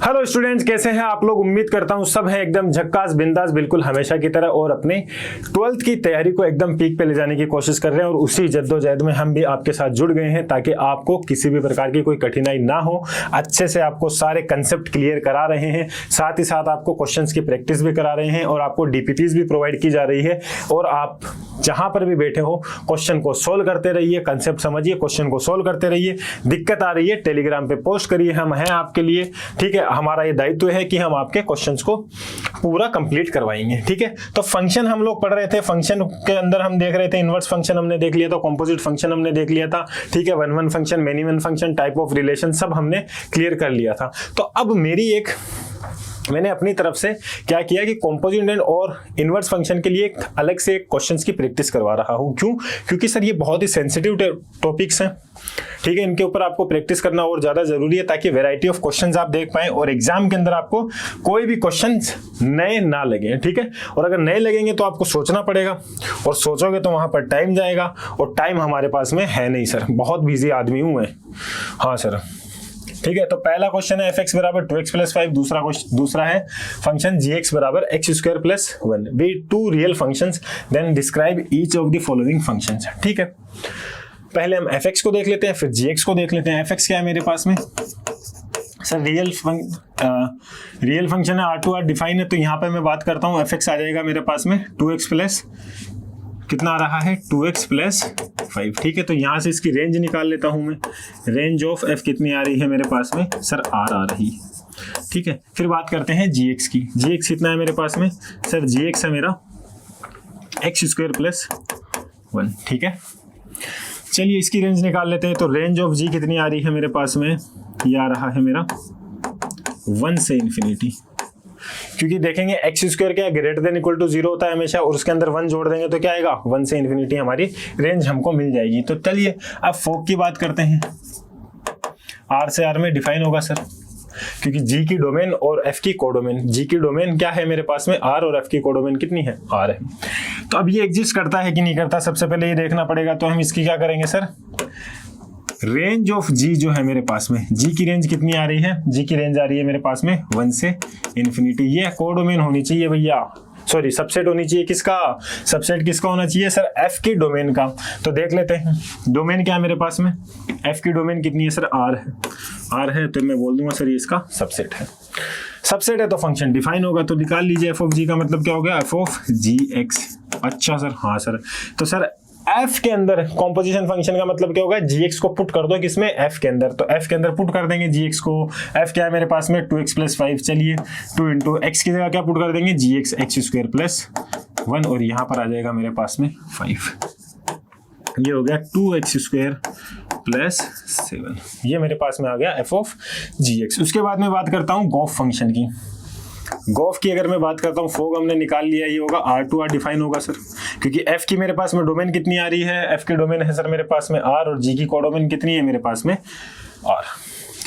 Hello students, कैसे हैं आप लोग। उम्मीद करता हूं सब हैं एकदम झक्कास बिंदास बिल्कुल हमेशा की तरह और अपने 12th की तैयारी को एकदम पीक पे ले जाने की कोशिश कर रहे हैं। और उसी जद्दोजहद में हम भी आपके साथ जुड़ गए हैं ताकि आपको किसी भी प्रकार की कोई कठिनाई ना हो। अच्छे से आपको सारे कंसेप्ट क्लियर करा रहे हैं, साथ ही साथ आपको क्वेश्चंस की प्रैक्टिस भी करा रहे हैं और आपको डीपीपीज भी प्रोवाइड की जा रही है। और आप जहां पर भी बैठे हो क्वेश्चन को सोल्व करते रहिए, कंसेप्ट समझिए, क्वेश्चन को सोल्व करते रहिए। दिक्कत आ रही है टेलीग्राम पे पोस्ट करिए, हम हैं आपके लिए। ठीक है, हमारा ये दायित्व है कि हम आपके क्वेश्चंस को पूरा कंप्लीट करवाएंगे। ठीक है, तो फंक्शन हम लोग पढ़ रहे थे, फंक्शन के अंदर हम देख रहे थे इनवर्स फंक्शन हमने देख लिया था, कॉम्पोजिट फंक्शन हमने देख लिया था। ठीक है, one one function, many one function, type of relation सब हमने क्लियर कर लिया था। तो अब मैंने अपनी तरफ से क्या किया कि कॉम्पोजिट एंड और इनवर्स फंक्शन के लिए एक अलग से क्वेश्चंस की प्रैक्टिस करवा रहा हूं। क्यों? क्योंकि सर ये बहुत ही सेंसिटिव टॉपिक्स हैं। ठीक है, इनके ऊपर आपको प्रैक्टिस करना और ज्यादा जरूरी है ताकि वैरायटी ऑफ क्वेश्चंस आप देख पाएं और एग्जाम के अंदर आपको कोई भी क्वेश्चंस नए ना लगे। ठीक है, और अगर नए लगेंगे तो आपको सोचना पड़ेगा और सोचोगे तो वहां पर टाइम जाएगा और टाइम हमारे पास में है नहीं सर, बहुत बिजी आदमी हूं मैं। हाँ सर, ठीक है, तो पहला क्वेश्चन है fx बराबर 2x प्लस 5, दूसरा है फंक्शन gx बराबर x square plus 1 be two real functions then describe each of the following functions. ठीक है, पहले हम fx को देख लेते हैं फिर gx को देख लेते हैं। fx क्या है मेरे पास में सर, रियल फंक्शन है, R2R डिफाइन है, तो यहाँ पे मैं बात करता हूँ fx आ जाएगा मेरे पास में 2x प्लस कितना आ रहा है 2x प्लस 5। ठीक है, तो यहाँ से इसकी रेंज निकाल लेता हूँ मैं। रेंज ऑफ f कितनी आ रही है मेरे पास में सर, r आ रही है। ठीक है, फिर बात करते हैं gx की। gx कितना है मेरे पास में सर, gx है मेरा x स्क्वायर प्लस 1। ठीक है, चलिए इसकी रेंज निकाल लेते हैं। तो रेंज ऑफ g कितनी आ रही है मेरे पास में, ये आ रहा है मेरा 1 से इन्फिनिटी। क्योंकि देखेंगे एक्स स्क्वायर क्या ग्रेटर देन इक्वल टू 0 होता है हमेशा, और उसके अंदर 1 जोड़ देंगे तो क्या आएगा 1 से इन्फिनिटी हमारी रेंज हमको मिल जाएगी। तो चलिए अब फोक की बात करते हैं। आर से आर में डिफाइन होगा सर, क्योंकि जी की डोमेन और एफ की कोडोमेन। जी की डोमेन क्या है मेरे पास में आर और एफ की कोडोमेन कितनी है आर है। तो अब ये एग्जिस्ट करता है कि नहीं करता, सबसे पहले ये देखना पड़ेगा। तो हम इसकी क्या करेंगे सर, रेंज ऑफ जी जो है मेरे पास में, जी की रेंज कितनी आ रही है, जी की रेंज आ रही है मेरे पास में 1 से इन्फिनिटी। ये कोडोमेन होनी चाहिए भैया, सॉरी सबसेट होनी चाहिए। किसका सबसेट, किसका होना चाहिए सर, एफ की डोमेन का। तो देख लेते हैं डोमेन क्या है मेरे पास में, एफ की डोमेन कितनी है सर, आर है। आर है तो मैं बोल दूंगा सर ये इसका सबसेट है। सबसेट है तो फंक्शन डिफाइन होगा, तो निकाल लीजिए एफ ऑफ जी का मतलब क्या हो गया, एफ ऑफ जी एक्स। अच्छा सर, हाँ सर, तो सर f के अंदर कॉम्पोजिशन फंक्शन का मतलब क्या होगा, gx को पुट कर दो किसमें, f के अंदर। तो f के अंदर पुट कर देंगे gx को। f क्या है मेरे पास में 2x प्लस 5। चलिए 2 इंटू एक्स की जगह क्या पुट कर देंगे, gx x स्क्वायर प्लस 1 और यहाँ पर आ जाएगा मेरे पास में 5। ये हो गया 2x स्क्वायर प्लस 7। ये मेरे पास में आ गया f ऑफ gx। उसके बाद में बात करता हूँ गॉफ फंक्शन की। गॉफ की अगर मैं बात करता हूँ, फोग हमने निकाल लिया, ये होगा R2R डिफाइन होगा सर, क्योंकि f की मेरे पास में डोमेन कितनी आ रही है, f की डोमेन है सर मेरे पास में R और g की कोडोमेन कितनी है मेरे पास में R।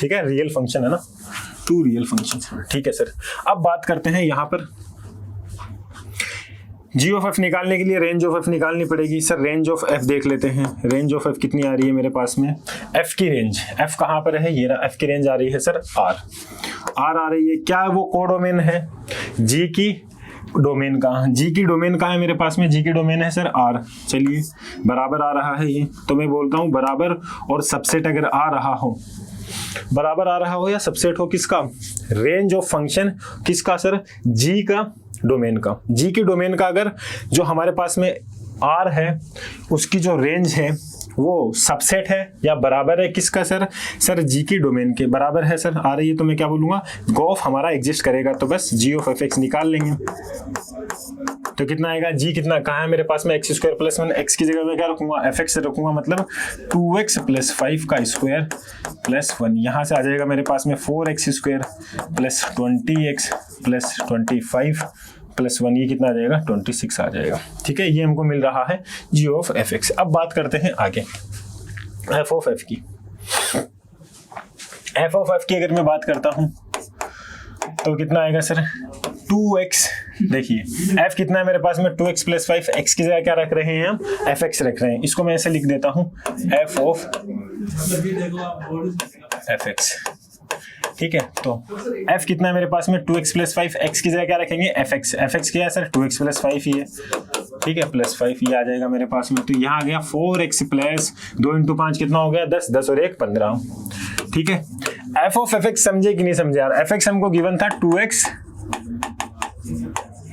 ठीक है, रियल फंक्शन है ना, 2 रियल फंक्शन। ठीक है सर, अब बात करते हैं यहाँ पर g ऑफ f निकालने के लिए रेंज ऑफ f निकालनी पड़ेगी सर। रेंज ऑफ f देख लेते हैं, रेंज ऑफ f कितनी आ रही है मेरे पास में, f की रेंज, f कहाँ पर है, ये रहा, f की रेंज आ रही है सर r आ रही है। क्या वो कोडोमेन है g की डोमेन का, g की डोमेन कहाँ है मेरे पास में, g की डोमेन है सर r। चलिए बराबर आ रहा है ये, तो मैं बोलता हूँ बराबर और सबसेट अगर आ रहा हो, बराबर आ रहा हो या सबसेट हो किसका, रेंज ऑफ फंक्शन किसका सर, g का डोमेन का। g की डोमेन का अगर जो हमारे पास में r है उसकी जो रेंज है वो सबसेट है या बराबर है किसका सर, सर g की डोमेन के बराबर है सर। आ रही है तो मैं क्या बोलूंगा, गॉफ हमारा एग्जिस्ट करेगा, तो बस g ऑफ fx निकाल लेंगे। तो कितना आएगा, g कितना कहाँ है मेरे पास में, x स्क्वायर प्लस 1, x की जगह मैं क्या रखूंगा, fx रखूंगा, मतलब 2x प्लस 5 का स्क्वायर प्लस 1। यहाँ से आ जाएगा मेरे पास में 4x square plus 20x plus 25 plus 1, ये कितना आ जाएगा 26 आ जाएगा। ठीक है, ये हमको मिल रहा है g ऑफ fx। अब बात करते हैं आगे f ऑफ f की। f ऑफ f की अगर मैं बात करता हूं तो कितना आएगा सर, 2x। देखिए f कितना है मेरे पास में 2x प्लस 5, x की जगह क्या रख रहे हैं हम, fx रख रहे हैं। इसको मैं ऐसे लिख देता हूं f ऑफ fx। ठीक है, तो f कितना है मेरे पास में 2x प्लस 5, x की जगह क्या रखेंगे fx, fx क्या है सर 2x प्लस 5 ही है, ठीक है, प्लस 5 ये आ जाएगा मेरे पास में। तो यहाँ आ गया 4x प्लस 2 इंटू 5 कितना हो गया 10, 10 और 1 15, ठीक है। f ऑफ fx समझे कि नहीं समझे यार, fx हमको गिवन था 2x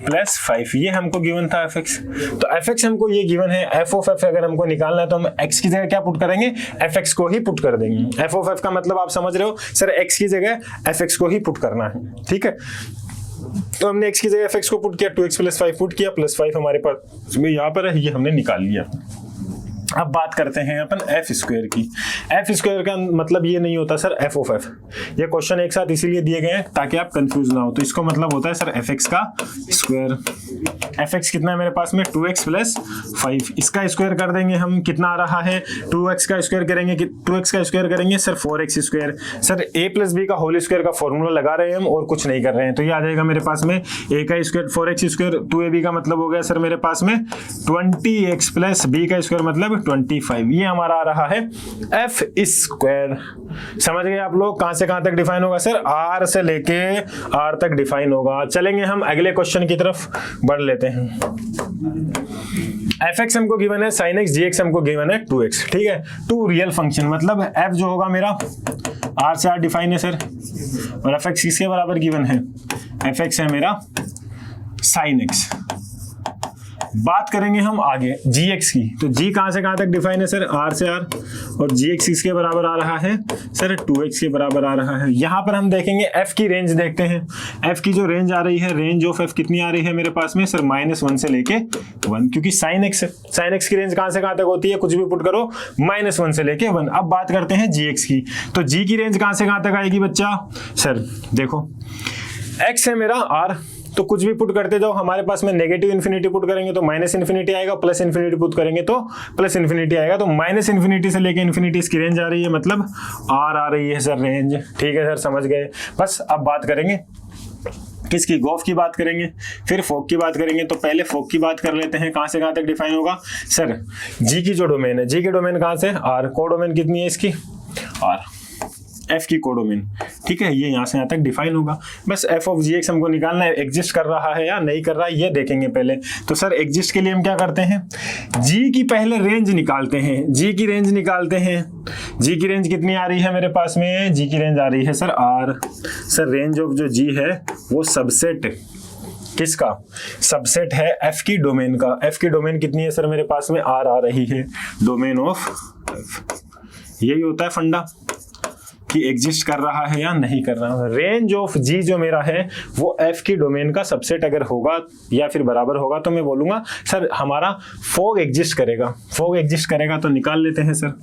प्लस 5, ये हमको गिवन था fx, तो fx हमको ये गिवन है, f ऑफ f अगर हमको निकालना है तो हम x की जगह क्या पुट करेंगे, fx को ही पुट कर देंगे। f ऑफ f का मतलब आप समझ रहे हो सर, x की जगह fx को ही पुट करना है, ठीक है। तो हमने x की जगह fx को पुट किया, 2x प्लस 5 पुट किया, प्लस 5 हमारे पास यहाँ पर है, ये हमने निकाल लिया। अब बात करते हैं अपन एफ स्क्वायर की। एफ स्क्वायर का मतलब ये नहीं होता सर एफ ऑफ एफ, ये क्वेश्चन एक साथ इसीलिए दिए गए हैं ताकि आप कंफ्यूज ना हो। तो इसको मतलब होता है सर एफ एक्स का स्क्वायर। एफ एक्स कितना है मेरे पास में 2x प्लस 5, इसका स्क्वायर कर देंगे हम, कितना आ रहा है 2x का स्क्वायर करेंगे, 2x का स्क्वायर करेंगे सर 4x स्क्वायर। सर ए प्लस बी का होल स्क्वायर का फॉर्मूला लगा रहे हैं हम और कुछ नहीं कर रहे हैं, तो ये आ जाएगा मेरे पास में a का स्क्वायर 4x स्क्वायर, 2ab का मतलब हो गया सर मेरे पास में 20x प्लस b का स्क्वायर मतलब 25, ये हमारा आ रहा है एफ स्क्वायर। समझ गए आप लोग, कहां से कहां तक डिफाइन होगा सर, आर से लेके आर तक डिफाइन होगा। चलेंगे हम अगले क्वेश्चन की तरफ बढ़ लेते हैं। एफ एक्स हमको गिवन है साइन एक्स, जी एक्स हमको गिवन है 2x, ठीक है। टू रियल फंक्शन मतलब एफ जो होगा मेरा आर से आर डिफाइन है सर, और एफ एक्स किसके बराबर गिवन है, एफ एक्स है मेरा साइन एक्स। बात करेंगे हम आगे जी एक्स की, तो जी कहां से कहां तक डिफाइन है सर, आर से आर, और जी एक्स किसके बराबर आ रहा है सर 2x के बराबर आ रहा है। यहां पर हम देखेंगे f की रेंज देखते हैं, f की जो रेंज आ रही है, रेंज ऑफ f कितनी आ रही है मेरे पास में सर -1 से लेके 1, क्योंकि साइन एक्स की रेंज कहां से कहां तक होती है, कुछ भी पुट करो -1 से लेके 1। अब बात करते हैं जी एक्स की, तो जी की रेंज कहां से कहां तक आएगी बच्चा, सर देखो x है मेरा r, तो कुछ भी पुट करते जाओ, हमारे पास में नेगेटिव इन्फिनिटी पुट करेंगे तो माइनस इन्फिनिटी आएगा, प्लस इन्फिनिटी पुट करेंगे तो प्लस इन्फिनिटी आएगा। तो माइनस इन्फिनिटी से लेके इन्फिनिटी इसकी रेंज आ रही है, मतलब आर आ रही है सर रेंज, ठीक है सर समझ गए। बस अब बात करेंगे किसकी, गॉफ की बात करेंगे, फिर फोक की बात करेंगे। तो पहले फोक की बात कर लेते हैं, कहां से कहां तक डिफाइन होगा सर, जी की जो डोमेन है, जी की डोमेन कहां से आर, को डोमेन कितनी है इसकी आर, एफ की कोडोमेन, ठीक है, ये यहां से यहां तक डिफाइन होगा। बस एफ ऑफ जी एक्स हमको निकालना है, एग्जिस्ट कर रहा है या नहीं कर रहा है ये देखेंगे पहले। तो सर एग्जिस्ट के लिए हम क्या करते हैं, जी की पहले रेंज निकालते हैं, जी की रेंज निकालते हैं। जी की रेंज कितनी आ रही है मेरे पास में, जी की रेंज आ रही है sir R. Sir range of जो जी है वो सबसेट किसका, सबसेट है एफ की डोमेन का। एफ की डोमेन कितनी है सर मेरे पास में आर आ रही है, डोमेन ऑफ एफ। यही होता है फंडा कि एग्जिस्ट कर रहा है या नहीं कर रहा है। रेंज ऑफ जी जो मेरा है वो एफ की डोमेन का सबसेट अगर होगा या फिर बराबर होगा तो मैं बोलूंगा सर हमारा फोग एग्जिस्ट करेगा। फोग एग्जिस्ट करेगा तो निकाल लेते हैं सर,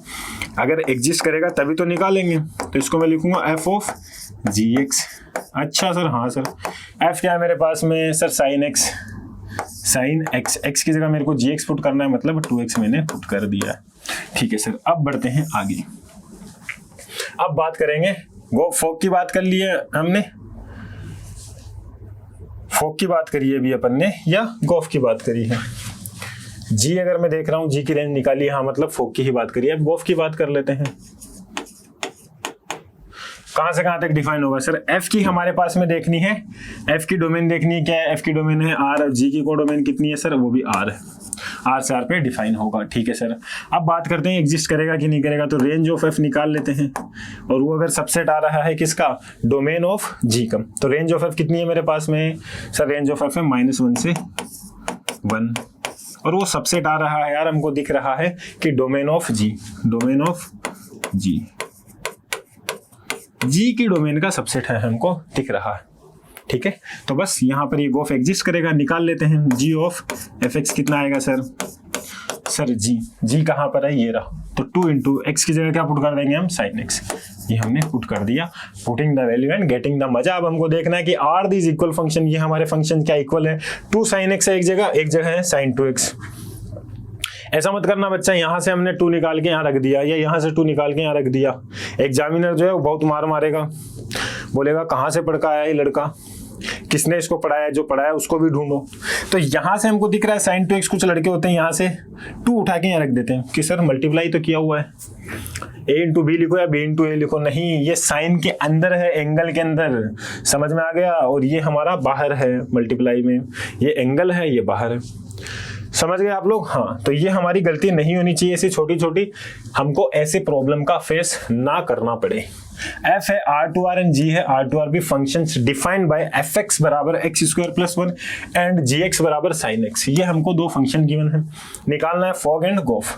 अगर एग्जिस्ट करेगा तभी तो निकालेंगे। तो इसको मैं लिखूंगा एफ ऑफ जी एक्स। अच्छा सर, हाँ सर, एफ क्या है मेरे पास में sir sine x, sine x, x की जगह मेरे को जी एक्स पुट करना है, मतलब 2x मैंने पुट कर दिया। ठीक है सर, अब बढ़ते हैं आगे। अब बात करेंगे फोक की बात कर लिए हमने, फोक की बात करी है अभी अपन ने, या गोफ की बात करी है। जी अगर मैं देख रहा हूं जी की रेंज निकाली, हाँ मतलब फोक की ही बात करी है। अब गोफ की बात कर लेते हैं, कहां से कहां तक डिफाइन होगा सर, एफ की हमारे पास में देखनी है, एफ की डोमेन देखनी है, क्या है एफ की डोमेन है आर, और जी की को डोमेन कितनी है सर, वो भी आर है, आर से आर पे डिफाइन होगा। ठीक है सर, अब बात करते हैं एग्जिस्ट करेगा कि नहीं करेगा। तो रेंज ऑफ एफ निकाल लेते हैं, और वो अगर सबसेट आ रहा है किसका, डोमेन ऑफ जी का। तो रेंज ऑफ एफ कितनी है मेरे पास में सर, रेंज ऑफ एफ है -1 से 1, और वो सबसेट आ रहा है यार, हमको दिख रहा है कि domain of G, domain of G, G की डोमेन का सबसेट है, हमको दिख रहा है। ठीक है, तो बस यहाँ पर ये गोफ एग्जिस्ट करेगा, निकाल लेते हैं। जी ऑफ एफ एक्स कितना आएगा सर, सर जी कहाँ पर है, ये रहा। तो 2 इंटू एक्स की जगह क्या पुट कर देंगे हम, साइन एक्स, ये हमने पुट कर दिया। Putting the value and getting the मजा। अब हमको देखना है कि आर दीज इक्वल फंक्शन, ये हमारे फंक्शन क्या इक्वल है। 2 साइन एक्स है एक जगह है साइन 2x। ऐसा मत करना बच्चा, यहाँ से हमने 2 निकाल के यहाँ रख दिया, या यहाँ से 2 निकाल के यहाँ रख दिया। एग्जामिनर जो है वो बहुत मार मारेगा, बोलेगा कहाँ से पढ़ कर आया ये लड़का, किसने इसको पढ़ाया, जो पढ़ाया उसको भी ढूंढो। तो यहाँ से हमको दिख रहा है sin 2x, कुछ लड़के होते हैं यहाँ से 2 उठा के यहाँ रख देते हैं कि सर मल्टीप्लाई तो किया हुआ है, a इंटू बी लिखो या b इंटू ए लिखो, नहीं ये साइन के अंदर है, एंगल के अंदर, समझ में आ गया। और ये हमारा बाहर है मल्टीप्लाई में, ये एंगल है ये बाहर है, समझ गए आप लोग। हाँ, तो ये हमारी गलती नहीं होनी चाहिए, ऐसी छोटी छोटी हमको ऐसे प्रॉब्लम का फेस ना करना पड़े। f है R2R एंड g है R2R भी फंक्शंस डिफाइंड बाय fx बराबर x² + 1 एंड gx बराबर sin x। ये हमको 2 फंक्शन गिवन है, निकालना है फॉग एंड गोफ।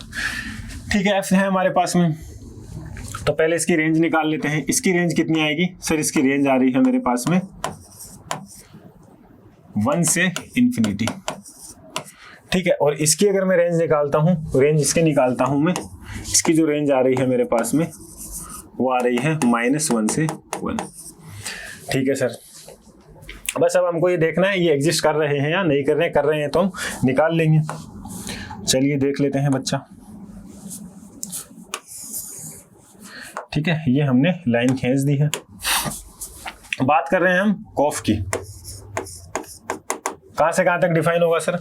ठीक है, f है हमारे पास में, तो पहले इसकी रेंज निकाल लेते हैं। इसकी रेंज कितनी आएगी सर, इसकी रेंज आ रही है मेरे पास में 1 से ∞। ठीक है, और इसकी अगर मैं रेंज निकालता हूँ, रेंज इसके निकालता हूँ मैं, इसकी जो रेंज आ रही है मेरे पास में वो आ रही है -1 से 1। ठीक है सर, बस अब हमको ये देखना है ये एग्जिस्ट कर रहे हैं या नहीं कर रहे हैं तो हम निकाल लेंगे। चलिए देख लेते हैं बच्चा। ठीक है, ये हमने लाइन खींच दी है। बात कर रहे हैं हम कॉफ की, कहां से कहां तक डिफाइन होगा सर,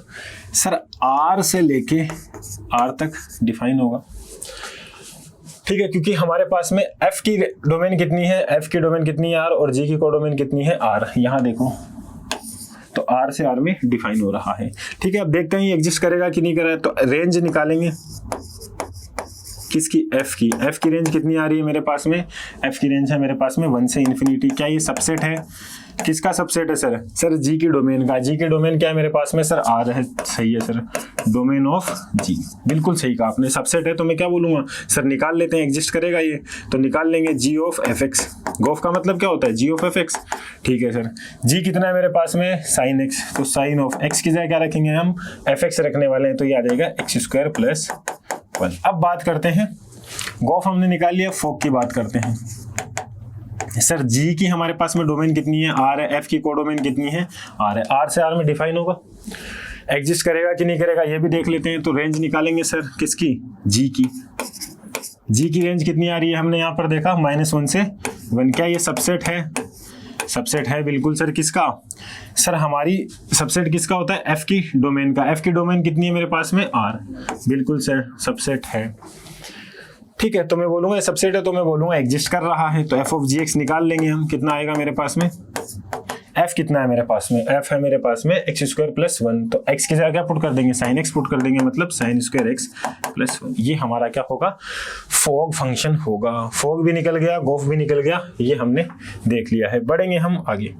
R से लेके R तक डिफाइन होगा। ठीक है, क्योंकि हमारे पास में f की डोमेन कितनी है, f की डोमेन कितनी है R, और g की कोडोमेन कितनी है R। यहाँ देखो तो R से R में डिफाइन हो रहा है। ठीक है, अब देखते हैं ये एग्जिस्ट करेगा कि नहीं करेगा। तो रेंज निकालेंगे किसकी, f की रेंज कितनी आ रही है मेरे पास में, f की रेंज है मेरे पास में 1 से ∞। क्या ये सबसेट है, किसका सबसेट है सर, g की डोमेन का। g की डोमेन क्या है मेरे पास में सर, R है, सही है सर, डोमेन ऑफ g, बिल्कुल सही कहा आपने, सबसेट है। तो मैं क्या बोलूंगा सर, निकाल लेते हैं, एग्जिस्ट करेगा ये, तो निकाल लेंगे g ऑफ fx। गोफ का मतलब क्या होता है, g ऑफ fx। ठीक है सर, g कितना है मेरे पास में sin x, तो sin ऑफ x की जगह क्या रखेंगे हम, fx रखने वाले हैं, तो ये आ जाएगा x² + 1। अब बात करते हैं, गोफ हमने निकाल लिया, फोक की बात करते हैं। सर g की हमारे पास में डोमेन कितनी है, R है, f की कोडोमेन कितनी है, R है, R से R में डिफाइन होगा, एग्जिस्ट करेगा कि नहीं करेगा ये भी देख लेते हैं। तो रेंज निकालेंगे सर किसकी, g की रेंज कितनी आ रही है, हमने यहाँ पर देखा -1 से 1। क्या ये सबसेट है, सबसेट है बिल्कुल सर। किसका सर, हमारी सबसेट किसका होता है, f की डोमेन का। f की डोमेन कितनी है मेरे पास में, R, बिल्कुल सर सबसेट है। ठीक है, तो मैं बोलूंगा ये सबसेट है, तो मैं बोलूंगा एग्जिस्ट कर रहा है। तो f ऑफ gx निकाल लेंगे हम, कितना आएगा मेरे पास में, f कितना है मेरे पास में, f है मेरे पास में x² + 1। तो x की जगह क्या पुट कर देंगे, sin x पुट कर देंगे, मतलब sin² x + 1। ये हमारा क्या होगा, फॉग फंक्शन होगा। फॉग भी निकल गया, गोफ भी निकल गया, ये हमने देख लिया है। बढ़ेंगे हम आगे।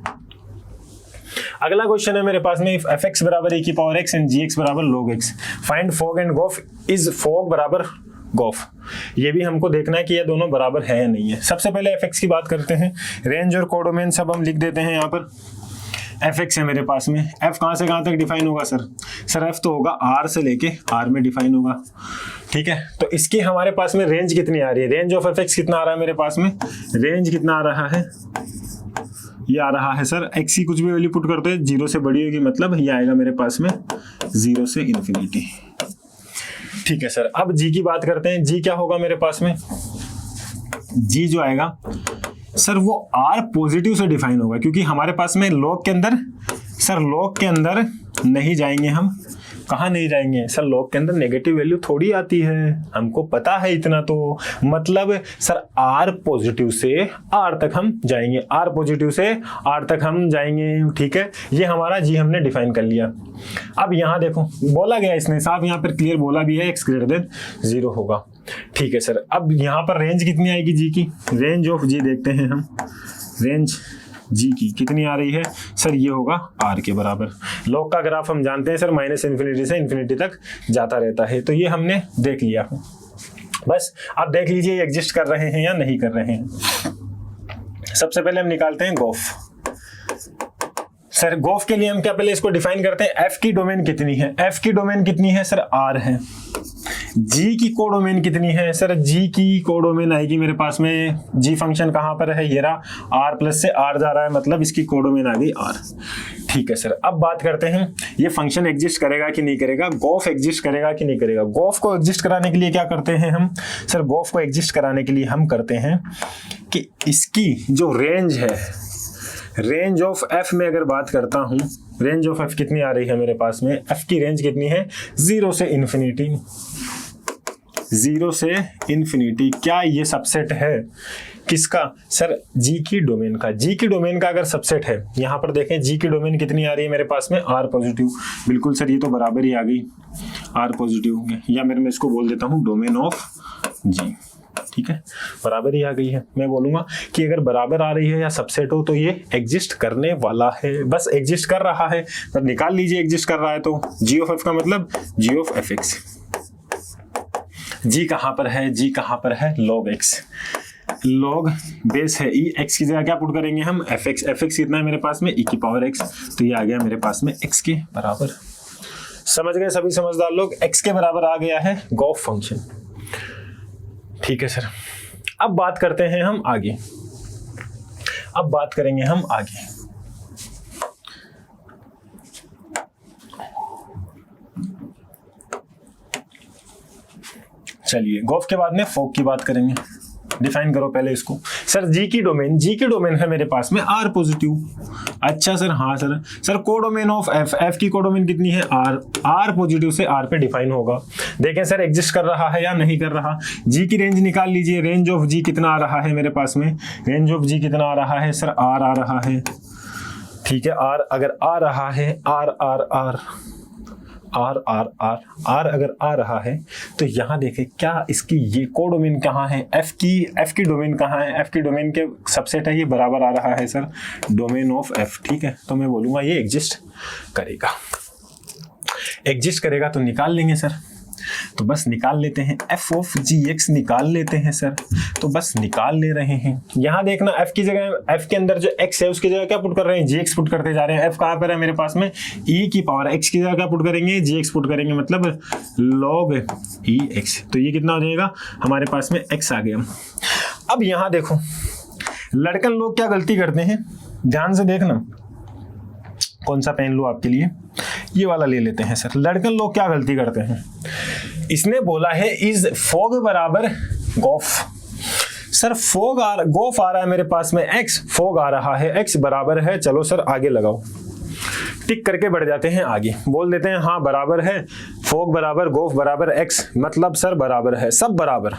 अगला क्वेश्चन है मेरे पास में, इफ fx बराबर e⁴x एंड gx बराबर log x, find fog and गोफ, इज फॉग बराबर गोफ। ये भी हमको देखना है कि ये दोनों बराबर है या नहीं है। सबसे पहले fx की बात करते हैं, रेंज और कोडोमेन सब हम लिख देते हैं यहाँ पर। fx है मेरे पास में, f कहाँ से कहाँ तक डिफाइन होगा सर, f तो होगा R से लेके R में डिफाइन होगा। ठीक है, तो इसकी हमारे पास में रेंज कितनी आ रही है, रेंज ऑफ fx कितना आ रहा है मेरे पास में, रेंज कितना आ रहा है, ये आ रहा है सर, x की कुछ भी वैल्यू पुट करते हैं 0 से बड़ी होगी, मतलब ये आएगा मेरे पास में 0 से ∞। ठीक है सर, अब g की बात करते हैं। g क्या होगा मेरे पास में, g जो आएगा सर वो r पॉजिटिव से डिफाइन होगा, क्योंकि हमारे पास में लॉग के अंदर, सर लॉग के अंदर नहीं जाएंगे हम। कहाँ नहीं जाएंगे सर, लॉग के अंदर नेगेटिव वैल्यू थोड़ी आती है, हमको पता है इतना। तो मतलब सर r पॉजिटिव से r तक हम जाएंगे, r पॉजिटिव से r तक हम जाएंगे। ठीक है, ये हमारा g हमने डिफाइन कर लिया। अब यहाँ देखो बोला गया इसने साफ, यहाँ पर क्लियर बोला भी है x > 0 होगा। ठीक है सर, अब यहाँ पर रेंज कितनी आएगी g की, रेंज ऑफ g देखते हैं हम, रेंज g की कितनी आ रही है सर, ये होगा r के बराबर। लॉग का ग्राफ हम जानते हैं सर, -∞ से ∞ तक जाता रहता है। तो ये हमने देख लिया। बस अब देख लीजिए एग्जिस्ट कर रहे हैं या नहीं कर रहे हैं। सबसे पहले हम निकालते हैं गोफ। सर गोफ के लिए हम क्या पहले इसको डिफाइन करते हैं, f की डोमेन कितनी है, f की डोमेन कितनी है सर, R है। जी की कोडोमेन कितनी है सर? जी की कोडोमेन आएगी मेरे पास में, जी फंक्शन कहाँ पर है, ये रहा, आर प्लस से आर जा रहा है, मतलब इसकी कोडोमेन आ गई आर। ठीक है सर, अब बात करते हैं ये फंक्शन एग्जिस्ट करेगा कि नहीं करेगा, गोफ एग्जिस्ट करेगा कि नहीं करेगा। गोफ को एग्जिस्ट कराने के लिए क्या करते हैं हम सर? गोफ को एग्जिस्ट कराने के लिए हम करते हैं कि इसकी जो रेंज है, रेंज ऑफ एफ में अगर बात करता हूं, रेंज ऑफ एफ कितनी आ रही है मेरे पास में? एफ की रेंज कितनी है? 0 से इन्फिनिटी। 0 से इन्फिनिटी। क्या ये सबसेट है किसका सर? जी की डोमेन का। जी की डोमेन का अगर सबसेट है, यहां पर देखें जी की डोमेन कितनी आ रही है मेरे पास में? Are positive. बिल्कुल सर, ये तो बराबर ही आ गई, आर पॉजिटिव, या मैं इसको बोल देता हूं डोमेन ऑफ जी। ठीक है, बराबर ही आ गई है। मैं बोलूंगा कि अगर बराबर आ रही है या सबसेट हो तो ये एग्जिस्ट करने वाला है, बस एग्जिस्ट कर रहा है, पर निकाल लीजिए एग्जिस्ट कर रहा है तो। जी ऑफ एफ का मतलब जी ऑफ एफ एक्स। जी कहां पर है? जी कहां पर है? Log x. लॉग बेस है ई, एक्स की जगह क्या पुट करेंगे हम? F X. एफ एक्स कितना है मेरे पास में? ई की पावर एक्स, तो ये आ गया मेरे पास में एक्स के बराबर। समझ गए सभी समझदार लोग? एक्स के बराबर आ गया है गॉफ फंक्शन। ठीक है सर, अब बात करते हैं हम आगे। अब बात करेंगे हम आगे। चलिए, गॉफ के बाद में फोक की बात करेंगे। डिफाइन करो पहले इसको। सर जी की डोमेन, जी की डोमेन है मेरे पास में आर पॉजिटिव। अच्छा सर, हाँ sir. Sir codomain of F, F की कोडोमेन कितनी है? आर। आर पॉजिटिव से आर पे डिफाइन होगा। देखें सर एग्जिस्ट कर रहा है या नहीं कर रहा। जी की रेंज निकाल लीजिए। रेंज ऑफ जी कितना आ रहा है मेरे पास में? रेंज ऑफ जी कितना आ रहा है सर? आर आ रहा है। ठीक है, आर अगर आ रहा है, R R R R R R R अगर आ रहा है तो यहाँ देखें क्या इसकी ये कोडोमेन कहाँ है? एफ की डोमेन कहाँ है? एफ की डोमेन के सबसेट है, ये बराबर आ रहा है सर डोमेन ऑफ एफ। ठीक है, तो मैं बोलूँगा ये एग्जिस्ट करेगा। एग्जिस्ट करेगा तो निकाल लेंगे सर, तो बस निकाल लेते हैं। एफ ऑफ जी एक्स निकाल लेते हैं सर, तो बस निकाल ले रहे हैं। यहाँ देखना एफ की जगह, एफ के अंदर जो एक्स है उसकी जगह क्या पुट कर रहे हैं? जी एक्स पुट करते जा रहे हैं। एफ कहाँ पर है मेरे पास में? ई की पावर एक्स की जगह क्या पुट करेंगे? जी एक्स पुट करेंगे, मतलब लॉग ई एक्स। तो ये कितना हो जाएगा हमारे पास में? एक्स आ गया। अब यहाँ देखो लड़कन लोग क्या गलती करते हैं, ध्यान से देखना। कौन सा पेन लो आपके लिए? ये वाला ले लेते हैं सर। लड़कन लोग क्या गलती करते हैं, इसने बोला है इज फोग बराबर गोफ। सर गोफ आ रहा है मेरे पास में एक्स, फोग आ रहा है एक्स बराबर है, चलो सर आगे लगाओ, टिक करके बढ़ जाते हैं आगे, बोल देते हैं हाँ बराबर है, फोग बराबर गोफ बराबर एक्स, मतलब सर बराबर है, सब बराबर।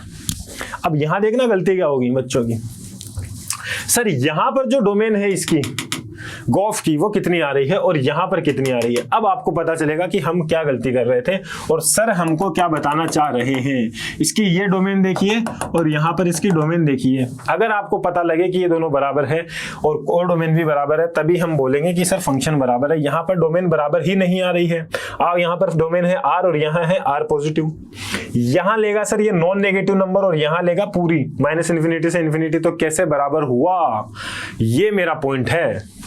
अब यहां देखना गलती क्या होगी बच्चों की। सर यहां पर जो डोमेन है इसकी गोफ की वो कितनी आ रही है और यहां पर कितनी आ रही है। अब आपको पता चलेगा कि हम क्या गलती कर रहे थे और सर हमको क्या बताना चाह रहे हैं। इसकी ये डोमेन देखिए और यहां पर इसकी डोमेन देखिए। अगर आपको पता लगे कि ये दोनों बराबर है और कोडोमेन भी बराबर है, तभी हम बोलेंगे कि सर फंक्शन बराबर है। यहां पर डोमेन बराबर ही नहीं आ रही है। यहां पर डोमेन है आर और यहां है आर पॉजिटिव। यहां लेगा सर ये नॉन नेगेटिव नंबर और यहां लेगा पूरी माइनस इन्फिनिटी से इन्फिनिटी, तो कैसे बराबर हुआ, ये मेरा पॉइंट है।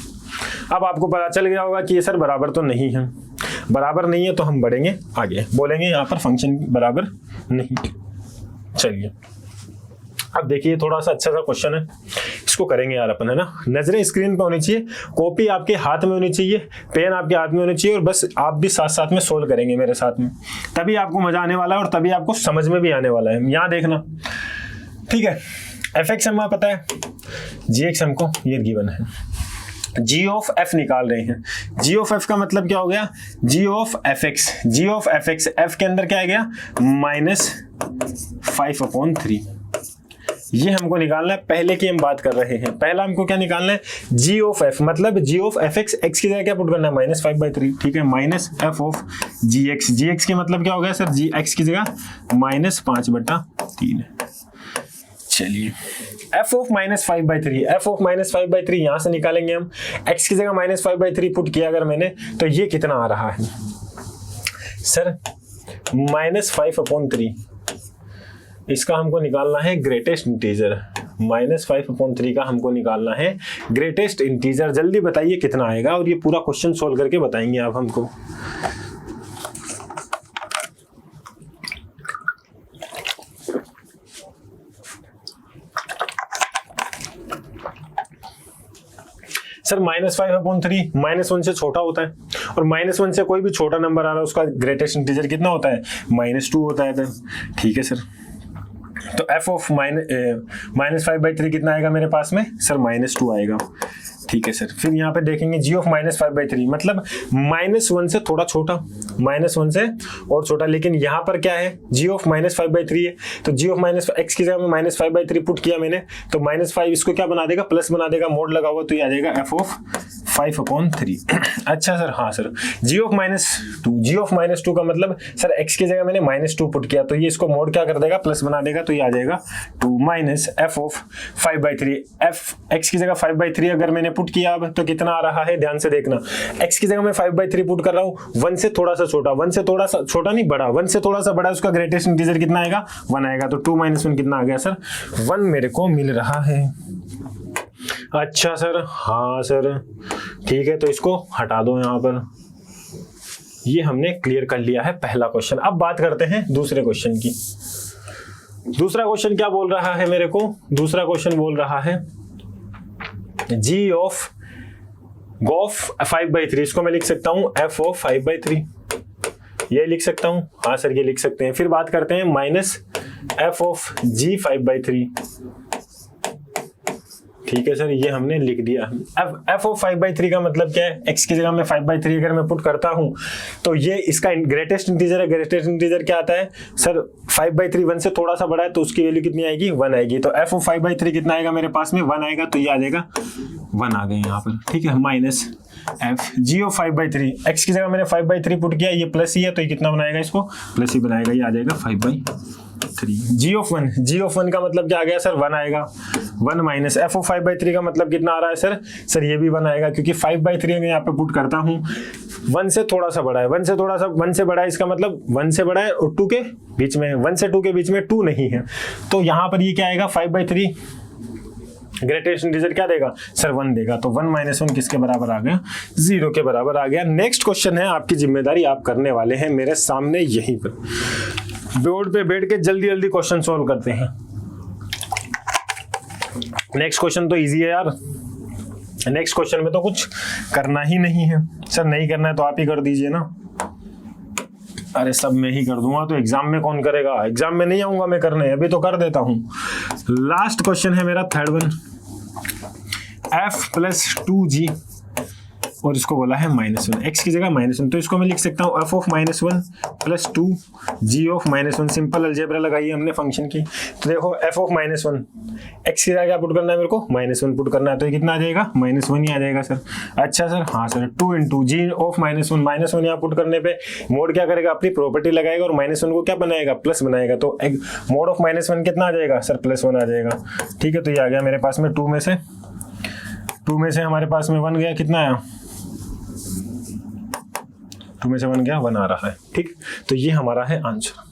अब आपको पता चल गया होगा कि ये सर बराबर तो नहीं है। बराबर नहीं है तो हम बढ़ेंगे आगे, बोलेंगे यहाँ पर फंक्शन बराबर नहीं। चलिए अब देखिए थोड़ा सा अच्छा सा क्वेश्चन है, इसको करेंगे यार अपन, है ना। नजरें स्क्रीन पे होनी चाहिए, कॉपी आपके हाथ में होनी चाहिए, पेन आपके हाथ में होनी चाहिए और बस आप भी साथ साथ में सोल्व करेंगे मेरे साथ में, तभी आपको मजा आने वाला है और तभी आपको समझ में भी आने वाला है। यहाँ देखना, ठीक है। एफ एक्स हमें पता है, जी एक्स हमको ये गिवन है, जी ऑफ एफ निकाल रहे हैं। जी ऑफ एफ का मतलब क्या हो गया? G of F X. G of F X, F के अंदर क्या आ गया? -5/3। ये हमको निकालना है। पहले की हम बात कर रहे हैं, पहला हमको क्या निकालना है? जी ऑफ एफ, मतलब g of F x, x की जगह क्या पुट करना है? -5/3। ठीक है, minus f of g x. G x के मतलब क्या हो गया सर? जी एक्स की जगह -5/3। चलिए f ऑफ -5/3, f ऑफ -5/3 यहां से निकालेंगे हम। x की जगह -5/3 पुट किया अगर मैंने, तो ये कितना आ रहा है सर? -5/3। इसका हमको निकालना है ग्रेटेस्ट इंटीजर। -5/3 का हमको निकालना है ग्रेटेस्ट इंटीजर। जल्दी बताइए कितना आएगा, और ये पूरा क्वेश्चन सोल्व करके बताएंगे आप हमको। सर -5/3 -1 से छोटा होता है, और -1 से कोई भी छोटा नंबर आ रहा है उसका ग्रेटेस्ट इंटीजर कितना होता है, -2 होता है इधर। ठीक है सर, तो f ऑफ -5/3 कितना आएगा मेरे पास में सर, -2 आएगा। ठीक है सर, फिर यहाँ पे देखेंगे g ऑफ -5/3 मतलब -1 से थोड़ा छोटा, -1 से और छोटा, लेकिन यहाँ पर क्या है, g ऑफ -5/3 है, तो g ऑफ x की जगह में -5/3 पुट किया मैंने, तो -5 इसको क्या बना देगा, प्लस बना देगा, मोड लगा हुआ, तो ये आ जाएगा f ऑफ 5/3। अच्छा सर, हाँ सर, g ऑफ -2 का मतलब सर x की जगह मैंने -2 पुट किया, तो ये इसको मोड क्या कर देगा, प्लस बना देगा, तो ये आ जाएगा 2 माइनस f ऑफ 5/3। x की जगह 5/3 अगर मैंने पुट किया अब तो कितना आ रहा है, ध्यान से देखना, x की जगह मैं 5/3 पुट कर रहा हूँ, 1 से थोड़ा सा छोटा, 1 से थोड़ा सा छोटा नहीं बड़ा, 1 से थोड़ा सा बड़ा, उसका ग्रेटेस्ट इंटीजर कितना आएगा, 1 आएगा, तो 2 - 1 कितना आ गया सर, 1 मेरे को मिल रहा है। अच्छा सर, हाँ सर, ठीक है, तो इसको हटा दो यहाँ पर। ये हमने क्लियर कर लिया है पहला क्वेश्चन। अब बात करते हैं दूसरे क्वेश्चन की। दूसरा क्वेश्चन क्या बोल रहा है मेरे को, दूसरा क्वेश्चन बोल रहा है g ऑफ 5/3, इसको मैं लिख सकता हूं f ऑफ 5/3, ये लिख सकता हूं, हाँ सर ये लिख सकते हैं। फिर बात करते हैं माइनस f ऑफ g 5/3। ठीक है सर, ये हमने लिख दिया। अब f ऑफ 5/3 का मतलब क्या है, x की जगह में 5/3 अगर मैं पुट करता हूं तो ये इसका ग्रेटेस्ट इंटीजर है, ग्रेटेस्ट इंटीजर क्या आता है सर, 5/3 1 से थोड़ा सा बड़ा है, तो उसकी वैल्यू कितनी आएगी, 1 आएगी, तो f ऑफ 5/3 कितना आएगा मेरे पास में, 1 आएगा, तो ये आ जाएगा 1 आ गए यहाँ पर। ठीक है, minus f g of 5/3, x की जगह मैंने 5/3 पुट किया, ये प्लस ही है, तो ये कितना बनाएगा, इसको प्लस ही बनाएगा, ये आ जाएगा 5/3। g ऑफ 1 का मतलब क्या आ गया सर, 1 आएगा, 1 माइनस f ऑफ 5/3 का मतलब कितना आ रहा है सर, ये भी 1 आएगा, क्योंकि 5/3 मैं यहाँ पे पुट करता हूँ, 1 से थोड़ा सा बड़ा है, 1 से बड़ा है, इसका मतलब 1 से बड़ा है और 2 के बीच में, 1 से 2 के बीच में 2 नहीं है, तो यहाँ पर ये क्या आएगा, 5/3 ग्रेटेस्ट इंटीजर क्या देगा सर, 1 देगा, तो 1 - 1 किसके बराबर आ गया, 0 के बराबर आ गया। नेक्स्ट क्वेश्चन है, आपकी जिम्मेदारी आप करने वाले हैं मेरे सामने यहीं पर, बोर्ड पे बैठ के जल्दी जल्दी क्वेश्चन सॉल्व करते हैं। नेक्स्ट क्वेश्चन तो इजी है यार, नेक्स्ट क्वेश्चन में तो कुछ करना ही नहीं है। सर नहीं करना है तो आप ही कर दीजिए ना। अरे सब मैं ही कर दूंगा, तो एग्जाम में कौन करेगा, एग्जाम में नहीं आऊंगा मैं करने, अभी तो कर देता हूं। लास्ट क्वेश्चन है मेरा third one, f plus 2g और इसको बोला है -1, x की जगह -1, तो इसको मैं लिख सकता हूँ f of -1 plus 2 g of -1। Simple algebra लगाई हमने फंक्शन की, तो देखो f ऑफ -1, x की जगह क्या पुट करना है मेरे को, -1 पुट करना है, तो ये कितना आ जाएगा, -1 ही आ जाएगा सर। अच्छा सर, हाँ सर, 2 × g ऑफ -1 यहाँ पुट करने पे मोड क्या करेगा, अपनी प्रॉपर्टी लगाएगा और -1 को क्या बनाएगा, प्लस बनाएगा, तो मोड ऑफ -1 कितना आ जाएगा सर, +1 आ जाएगा। ठीक है, तो ये आ गया मेरे पास में 2 में से हमारे पास में 1 गया, कितना आया, 2 में से 1 गया, 1 आ रहा है। ठीक, तो ये हमारा है आंसर।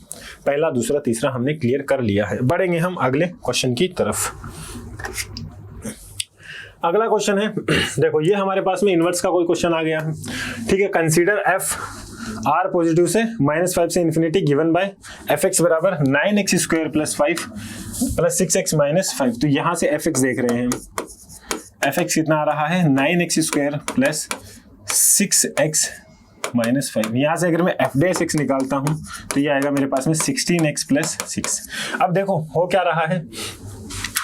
पहला, दूसरा, तीसरा हमने क्लियर कर लिया है। बढ़ेंगे हम अगले क्वेश्चन की तरफ। अगला क्वेश्चन है, देखो ये हमारे पास में इनवर्स का कोई क्वेश्चन आ गया है। ठीक है, कंसीडर f r पॉजिटिव से -5 से इन्फिनिटी गिवन बाय fx बराबर 9x² + 5 + 6x - 5। तो यहाँ से fx देख रहे हैं, fx कितना आ रहा है, 9x² + 6x - 5। यहाँ से अगर मैं f' निकालता हूँ तो ये आएगा मेरे पास में 16x + 6। अब देखो हो क्या रहा है,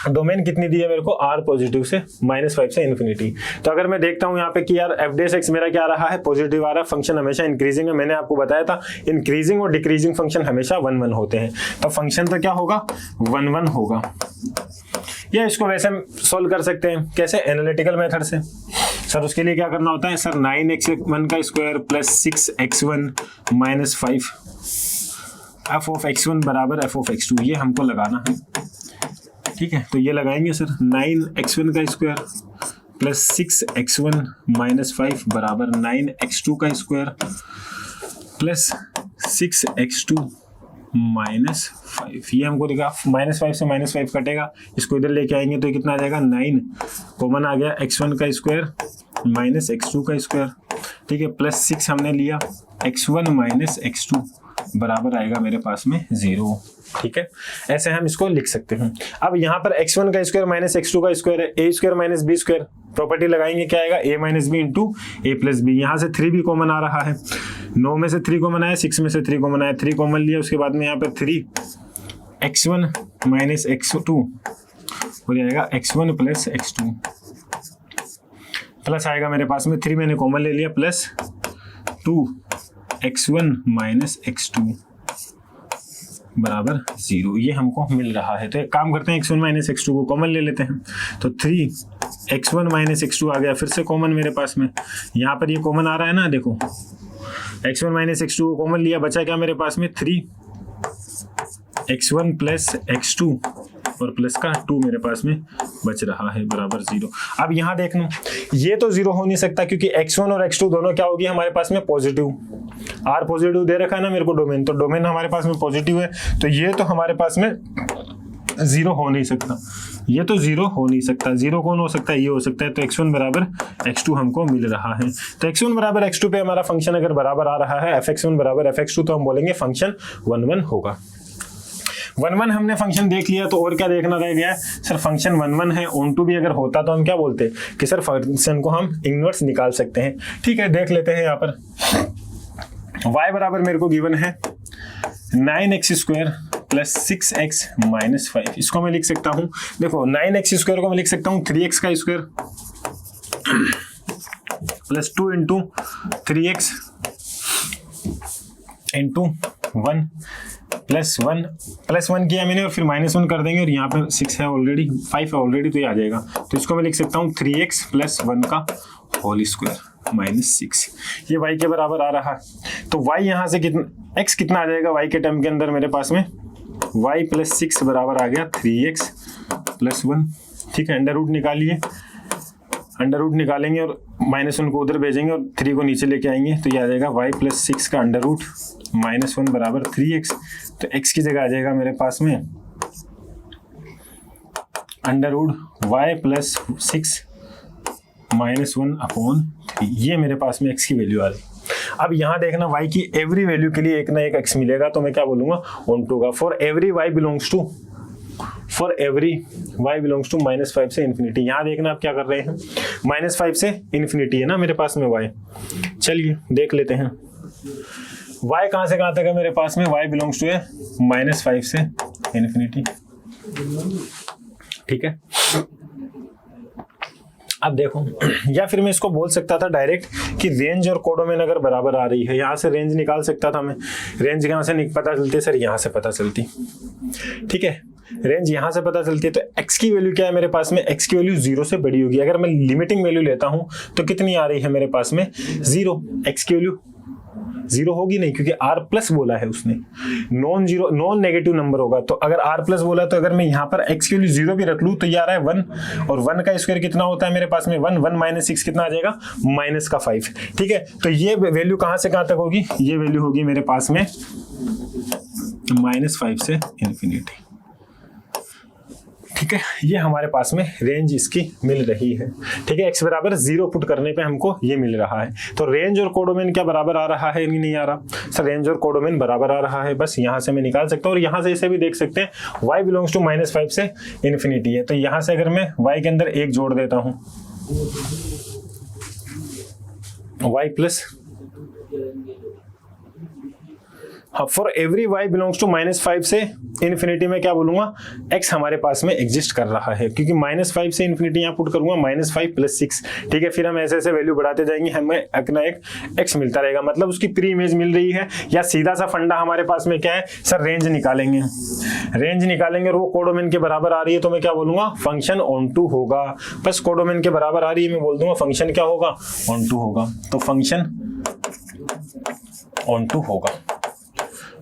डोमेन कितनी दी है मेरे को, r पॉजिटिव से -5 से इन्फिनिटी। तो अगर मैं देखता हूँ यहाँ पे कि यार f' मेरा क्या रहा है, पॉजिटिव आ रहा है, फंक्शन हमेशा इंक्रीजिंग है। मैंने आपको बताया था इंक्रीजिंग और डिक्रीजिंग फंक्शन हमेशा 1 1 होते हैं, तो फंक्शन तो क्या होगा, 1 1 होगा। या इसको वैसे हम सोल्व कर सकते हैं, कैसे, एनालिटिकल मेथड से। सर उसके लिए क्या करना होता है सर, 9x1 का square plus 6x1 - 5 f of x1 बराबर f ऑफ x2, ये हमको लगाना है। ठीक है, तो ये लगाएंगे सर, 9x1 का स्क्वायर प्लस 6x1 - 5 बराबर 9x2 का स्क्वायर प्लस 6x2 -5। ये हमको देखा, -5 से -5 कटेगा, इसको इधर लेके आएंगे तो कितना आ जाएगा, 9 कॉमन आ गया, x1 का स्क्वायर माइनस x2 का स्क्वायर। ठीक है, प्लस 6 हमने लिया, x1 - x2 बराबर आएगा मेरे पास में 0। ठीक है, ऐसे हम इसको लिख सकते हैं। अब यहाँ पर x1 का स्क्वायर माइनस x2 का स्क्वायर है, a² - b² प्रॉपर्टी लगाएंगे, क्या आएगा a minus b into a plus b. यहाँ से 3 भी कॉमन आ रहा है, 9 में से 3 कॉमन आया, 6 में से 3 कॉमन आया, 3 कॉमन लिया, उसके बाद में यहाँ पे 3x1 माइनस x2 हो जाएगा x1 प्लस x2 प्लस आएगा मेरे पास में 3 मैंने कॉमन ले लिया प्लस 2x1 माइनस x2 बराबर 0। ये हमको मिल रहा है। तो एक काम करते हैं, x1 माइनस x2 को कॉमन ले लेते हैं। तो 3x1 माइनस x2 आ गया, फिर से कॉमन मेरे पास में, यहाँ पर ये कॉमन आ रहा है ना, देखो x1 माइनस x2 को कॉमन लिया, बचा क्या मेरे पास में 3x1 प्लस x2 और प्लस का 2 मेरे पास में बच रहा है बराबर 0। अब यहाँ देखना, ये तो 0 हो नहीं सकता क्योंकि x1 और x2 दोनों क्या होगी हमारे पास में पॉजिटिव, r पॉजिटिव दे रखा है ना मेरे को डोमेन, तो डोमेन हमारे पास में पॉजिटिव है, तो ये तो हमारे पास में 0 हो नहीं सकता, ये तो 0 हो नहीं सकता। 0 कौन हो सकता है, ये हो सकता है। तो x1 बराबर x2 हमको मिल रहा है। तो x1 बराबर x2 पे हमारा फंक्शन अगर बराबर आ रहा है fx1 बराबर fx2, तो हम बोलेंगे फंक्शन 1 1 होगा। 1 1 हमने फंक्शन देख लिया, तो और क्या देखना रह गया है सर, फंक्शन 1 1 है, ऑन टू भी अगर होता तो हम क्या बोलते कि सर फंक्शन को हम इनवर्स निकाल सकते हैं। ठीक है, देख लेते हैं। यहाँ पर y बराबर मेरे को गिवन है 9x square plus 6x minus 5। इसको मैं लिख सकता हूँ, देखो 9x स्क्वायर को मैं लिख सकता हूँ 3x का square plus 2 into 3x into 1 plus 1 किया मैंने और फिर -1 कर देंगे, और यहाँ पे 6 है ऑलरेडी, 5 है ऑलरेडी, तो ये आ जाएगा। तो इसको मैं लिख सकता हूँ 3x प्लस 1 का होल स्क्वायर माइनस 6। ये y के बराबर आ रहा है। तो y यहाँ से कितना, x कितना आ जाएगा y के टर्म के अंदर मेरे पास में, y प्लस 6 बराबर आ गया 3x प्लस 1। ठीक है, अंडर रूट निकालिए, अंडर रूट निकालेंगे और -1 को उधर भेजेंगे और 3 को नीचे लेके आएंगे, तो ये आ जाएगा y प्लस 6 का अंडर रूट -1 बराबर 3x। तो x की जगह आ जाएगा मेरे पास में under root y plus 6 -1 upon 3। ये मेरे पास में x की वैल्यू आ रही। अब यहाँ देखना, y की एवरी वैल्यू के लिए एक ना एक x मिलेगा, तो मैं क्या बोलूंगा ऑन टू का, for every y belongs to -5 से इन्फिनिटी। यहाँ देखना आप क्या कर रहे हैं, -5 से इन्फिनिटी है ना मेरे पास में y। चलिए देख लेते हैं y कहाँ से कहाँ तक है मेरे पास में, y बिलोंग्स टू है -5 से इन्फिनिटी। ठीक है, अब देखो, या फिर मैं इसको बोल सकता था डायरेक्ट कि रेंज और कोडोमेन अगर बराबर आ रही है, यहाँ से रेंज निकाल सकता था मैं। रेंज कहाँ से पता चलती है सर, यहाँ से पता चलती। ठीक है, रेंज यहाँ से पता चलती है। तो x की वैल्यू क्या है मेरे पास में, x की वैल्यू 0 से बड़ी होगी। अगर मैं लिमिटिंग वैल्यू लेता हूँ तो कितनी आ रही है मेरे पास में, 0। x की वैल्यू 0 होगी नहीं, क्योंकि r प्लस बोला है उसने, नॉन नेगेटिव नंबर होगा। तो अगर r प्लस बोला, तो अगर मैं यहाँ पर x की वैल्यू 0 भी रख लूँ तो ये आ रहा है 1, और 1 का स्क्वायर कितना होता है मेरे पास में 1 माइनस 6 कितना आ जाएगा, -5। ठीक है, तो ये वैल्यू कहाँ से कहाँ तक होगी, ये वैल्यू होगी मेरे पास में -5 से इन्फिनिटी। ठीक है, ये हमारे पास में रेंज इसकी मिल रही है। ठीक है, x बराबर 0 पुट करने पे हमको ये मिल रहा है। तो रेंज और कोडोमेन क्या बराबर आ रहा है, नहीं आ रहा सर, रेंज और कोडोमेन बराबर आ रहा है। बस यहाँ से मैं निकाल सकता हूँ, और यहाँ से इसे भी देख सकते हैं, y बिलोंग्स टू -5 से इन्फिनिटी है। तो यहाँ से अगर मैं y के अंदर 1 जोड़ देता हूँ, y प्लस, हाँ, for every y belongs to -5 से इन्फिनिटी में क्या बोलूंगा, x हमारे पास में एग्जिस्ट कर रहा है, क्योंकि -5 से इन्फिनिटी यहाँ पुट करूंगा -5 प्लस 6। ठीक है, फिर हम ऐसे ऐसे वैल्यू बढ़ाते जाएंगे, हमें अपना एक x मिलता रहेगा, मतलब उसकी प्री इमेज मिल रही है। या सीधा सा फंडा हमारे पास में क्या है सर, रेंज निकालेंगे, और वो कोडोमेन के बराबर आ रही है, तो मैं क्या बोलूंगा, फंक्शन ऑन टू होगा। बस कोडोमेन के बराबर आ रही है, मैं बोल दूंगा फंक्शन क्या होगा, ऑन टू होगा। तो फंक्शन ऑन टू होगा।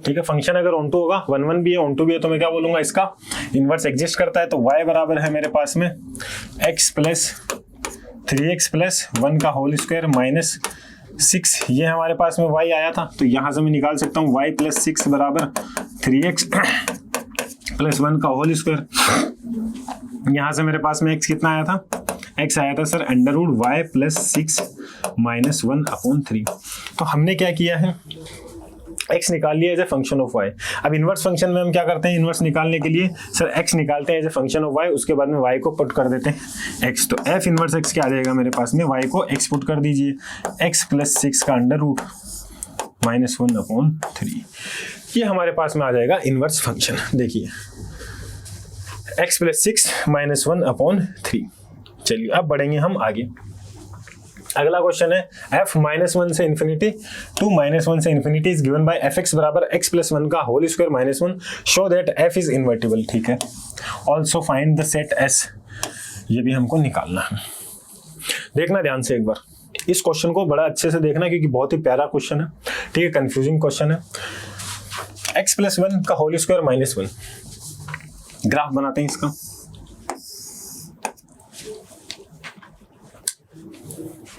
ठीक है, फंक्शन अगर ऑन टू होगा, 1 1 भी है, ऑन टू भी है, तो मैं क्या बोलूंगा, इसका इनवर्स एग्जिस्ट करता है। तो y बराबर है मेरे पास में x प्लस 3x प्लस 1 का होल स्क्वायर माइनस 6। ये हमारे पास में y आया था, तो यहां से मैं निकाल सकता हूँ y प्लस 6 बराबर 3x प्लस 1 का होल स्क्वायर। यहाँ से मेरे पास में x कितना आया था, x आया था sir under root y plus 6 minus 1 upon 3। तो हमने क्या किया है, x निकाल लिया as a function of y। अब इनवर्स फंक्शन में हम क्या करते हैं, इनवर्स निकालने के लिए सर x निकालते हैं as a function of y, उसके बाद में y को पुट कर देते हैं x। तो f इनवर्स x क्या आ जाएगा मेरे पास में, y को x पुट कर दीजिए, x प्लस 6 का अंडर रूट -1/3, ये हमारे पास में आ जाएगा इनवर्स फंक्शन। देखिए x प्लस 6 -1/3। चलिए अब बढ़ेंगे हम आगे। अगला क्वेश्चन है f -1 से इन्फिनिटी टू -1 से infinity is given by fx बराबर x प्लस 1 का whole square -1, show that f is invertible. ठीक है, also find the set S, ये भी हमको निकालना है। देखना ध्यान से एक बार इस क्वेश्चन को, बड़ा अच्छे से देखना क्योंकि बहुत ही प्यारा क्वेश्चन है। ठीक है, कंफ्यूजिंग क्वेश्चन है। x प्लस 1 का होल स्क्वायर -1, ग्राफ बनाते हैं इसका।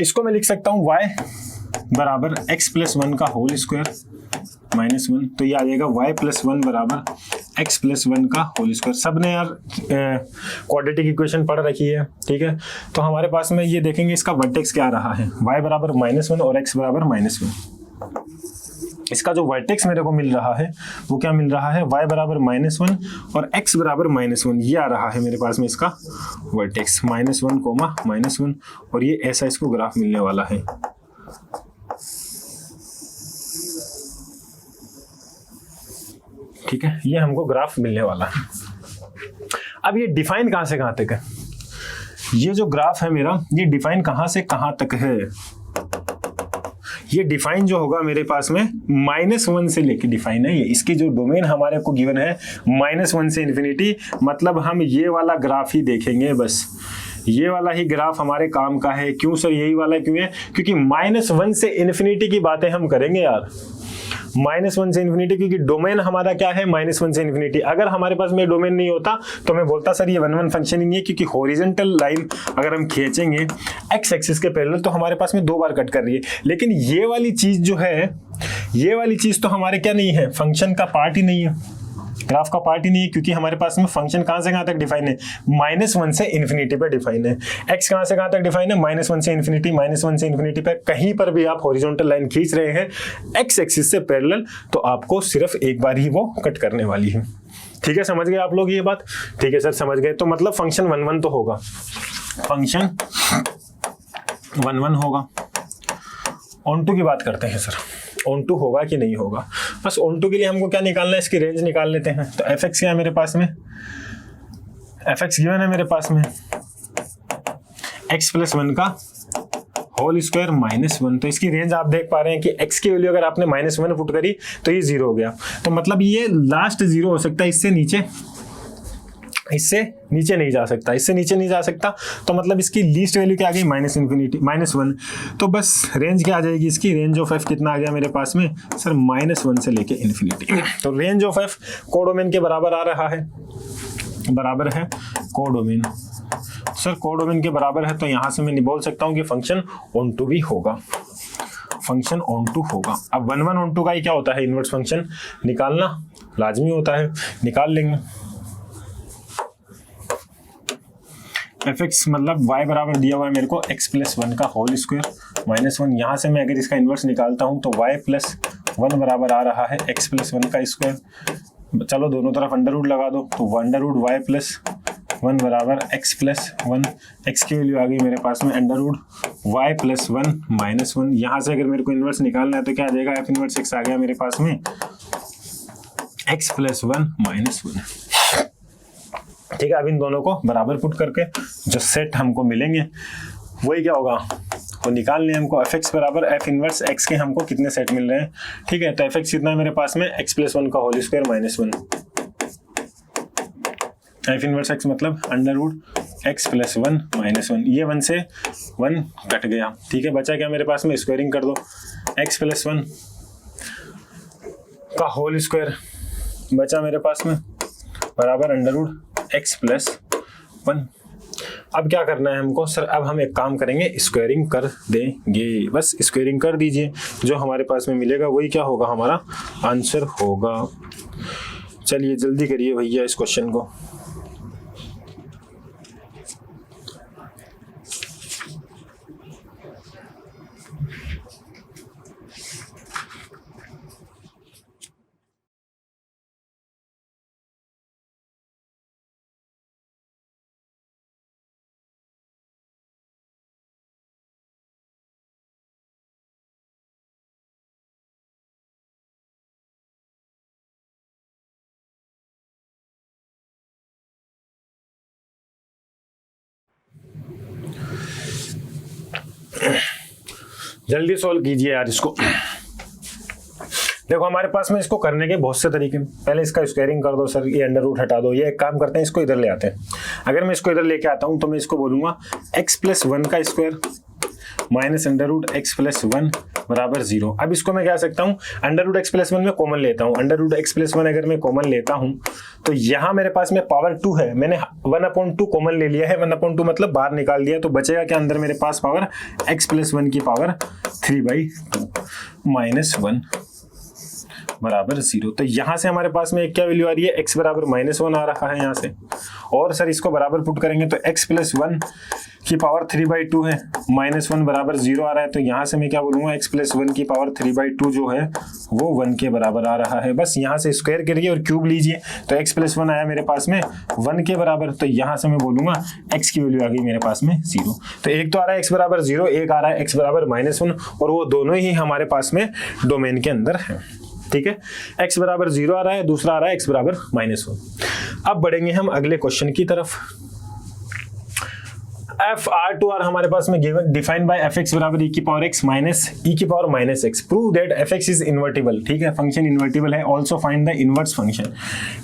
इसको मैं लिख सकता हूं y बराबर x प्लस 1 का होल स्क्वायर -1, तो ये आ जाएगा y प्लस 1 बराबर x प्लस 1 का होल स्क्वायर। सबने यार क्वाड्रेटिक इक्वेशन पढ़ रखी है। ठीक है, तो हमारे पास में ये देखेंगे इसका वर्टेक्स क्या आ रहा है, y बराबर -1 और x बराबर -1। इसका जो वर्टेक्स मेरे को मिल रहा है वो क्या मिल रहा है, y बराबर -1 और x बराबर -1, ये आ रहा है मेरे पास में इसका वर्टेक्स -1, -1, और ये ऐसा इसको ग्राफ मिलने वाला है। ठीक है, ये हमको ग्राफ मिलने वाला है। अब ये डिफाइन कहां से कहां तक है, ये जो ग्राफ है मेरा, ये डिफाइन कहां से कहां तक है, ये डिफाइन जो होगा मेरे पास में -1 से लेके डिफाइन है। ये इसकी जो डोमेन हमारे को गिवन है -1 से इन्फिनिटी, मतलब हम ये वाला ग्राफ ही देखेंगे, बस ये वाला ही ग्राफ हमारे काम का है। क्यों सर यही वाला क्यों है, क्योंकि -1 से इन्फिनिटी की बातें हम करेंगे यार, -1 से इन्फिनिटी, क्योंकि डोमेन हमारा क्या है -1 से इन्फिनिटी। अगर हमारे पास में डोमेन नहीं होता तो मैं बोलता सर ये 1 फंक्शन ही नहीं है, क्योंकि हॉरिजॉन्टल लाइन अगर हम खींचेंगे x एक्सिस के पैरेलल तो हमारे पास में 2 बार कट कर रही है। लेकिन ये वाली चीज जो है, ये वाली चीज तो हमारे क्या नहीं है, फंक्शन का पार्ट ही नहीं है, ग्राफ का पार्ट ही नहीं है, क्योंकि हमारे पास में फंक्शन कहां से कहां तक डिफाइन है, -1 से इन्फिनिटी पे डिफाइन है। x कहां से कहां तक डिफाइन है, -1 से इन्फिनिटी, -1 से इन्फिनिटी पे। कहीं पर भी आप हॉरिजॉन्टल लाइन खींच रहे हैं x एक्सिस से पैरेलल तो आपको सिर्फ एक बार ही वो कट करने वाली है। ठीक है, समझ गए आप लोग ये बात? ठीक है सर, समझ गए। तो मतलब फंक्शन 1 तो होगा, फंक्शन 1 होगा। ऑन टू की बात करते हैं सर, ऑन टू होगा कि नहीं होगा। बस ऑन टू के लिए हमको क्या निकालना है, इसकी रेंज निकाल लेते हैं। तो fx क्या है मेरे पास में, fx गिवन है मेरे पास में x प्लस 1 का होल स्क्वायर -1, तो इसकी रेंज आप देख पा रहे हैं कि x की वैल्यू अगर आपने -1 पुट करी तो ये 0 हो गया। तो मतलब ये लास्ट 0 हो सकता है, इससे नीचे नहीं जा सकता, इससे नीचे नहीं जा सकता। तो मतलब इसकी लीस्ट वैल्यू क्या आ गई, -1। तो बस रेंज क्या आ जाएगी इसकी, रेंज ऑफ f कितना आ गया मेरे पास में सर, -1 से लेके इन्फिनिटी। तो रेंज ऑफ f कोडोमेन के बराबर आ रहा है, बराबर है कोडोमेन। सर कोडोमेन के बराबर है तो यहां से मैं बोल सकता हूं कि फंक्शन ऑन टू भी होगा, फंक्शन ऑन टू होगा। अब 1 ऑन टू का ही क्या होता है, इनवर्स फंक्शन निकालना लाजमी होता है, निकाल लेंगे। fx मतलब y बराबर दिया हुआ है मेरे को x प्लस 1 का होल स्क्वायर -1। यहाँ से मैं अगर इसका इन्वर्स निकालता हूँ तो y प्लस 1 बराबर आ रहा है x प्लस 1 का स्क्वायर। चलो दोनों तरफ अंडर रूट लगा दो, तो अंडर रूट y प्लस 1 बराबर x प्लस 1, x की वैल्यू आ गई मेरे पास में अंडर रूट y प्लस 1 -1। यहाँ से अगर मेरे को इन्वर्स निकालना है तो क्या आ जाएगा, f इन्वर्स x आ गया मेरे पास में x प्लस 1 -1। ठीक है, अब इन दोनों को बराबर पुट करके जो सेट हमको मिलेंगे वही क्या होगा, वो निकालने हमको fx बराबर f इनवर्स x के हमको कितने सेट मिल रहे हैं। ठीक है, तो fx कितना है मेरे पास में x प्लस 1 का whole square -1, f inverse x मतलब अंडर रूट x प्लस 1 -1। ये 1 से 1 कट गया। ठीक है, बचा क्या मेरे पास में, स्क्वायरिंग कर दो, x प्लस 1 का होल स्क्वायर बचा मेरे पास में बराबर अंडर रूट x प्लस 1। अब क्या करना है हमको सर, अब हम एक काम करेंगे, स्क्वायरिंग कर देंगे, बस स्क्वायरिंग कर दीजिए, जो हमारे पास में मिलेगा वही क्या होगा, हमारा आंसर होगा। चलिए जल्दी करिए भैया इस क्वेश्चन को। जल्दी सॉल्व कीजिए यार इसको। देखो हमारे पास में इसको करने के बहुत से तरीके हैं। पहले इसका स्क्वायरिंग कर दो सर, ये अंडर रूट हटा दो। ये एक काम करते हैं, इसको इधर ले आते हैं। अगर मैं इसको इधर लेके आता हूँ तो मैं इसको बोलूँगा x+1 का square minus under root x+1 बराबर 0। अब इसको मैं क्या सकता हूँ, अंडर रूट x+1 में कॉमन लेता हूँ। अंडर रूट x+1 अगर मैं कॉमन लेता हूँ तो यहाँ मेरे पास में पावर 2 है, मैंने 1/2 कॉमन ले लिया है। 1/2 मतलब बाहर निकाल दिया, तो बचेगा क्या अंदर मेरे पास पावर x+1 की पावर 3/2 -1 बराबर 0। तो यहाँ से हमारे पास में क्या वैल्यू आ रही है, x बराबर -1 आ रहा है यहाँ से। और सर इसको बराबर पुट करेंगे तो x+1 की पावर 3/2 है, -1 बराबर 0 आ रहा है। तो यहाँ से मैं क्या बोलूँगा, x+1 की पावर 3/2 जो है वो 1 के बराबर आ रहा है। बस यहाँ से स्क्वायर करिए और क्यूब लीजिए, तो x+1 आया मेरे पास में 1 के बराबर। तो यहाँ से मैं बोलूँगा x की वैल्यू आ गई मेरे पास में 0। तो एक तो आ रहा है x बराबर 0, एक आ रहा है x बराबर -1, और वो दोनों ही हमारे पास में डोमेन के अंदर है। ठीक है, x बराबर 0 आ रहा है, दूसरा आ रहा है x बराबर -1। अब बढ़ेंगे हम अगले क्वेश्चन की तरफ। f(r2r) हमारे पास में गिवन डिफाइंड बाय fx बराबर e की पावर x माइनस e की power -x। Prove that fx is invertible. ठीक है, फंक्शन इन्वर्टिबल है। Also find the inverse function.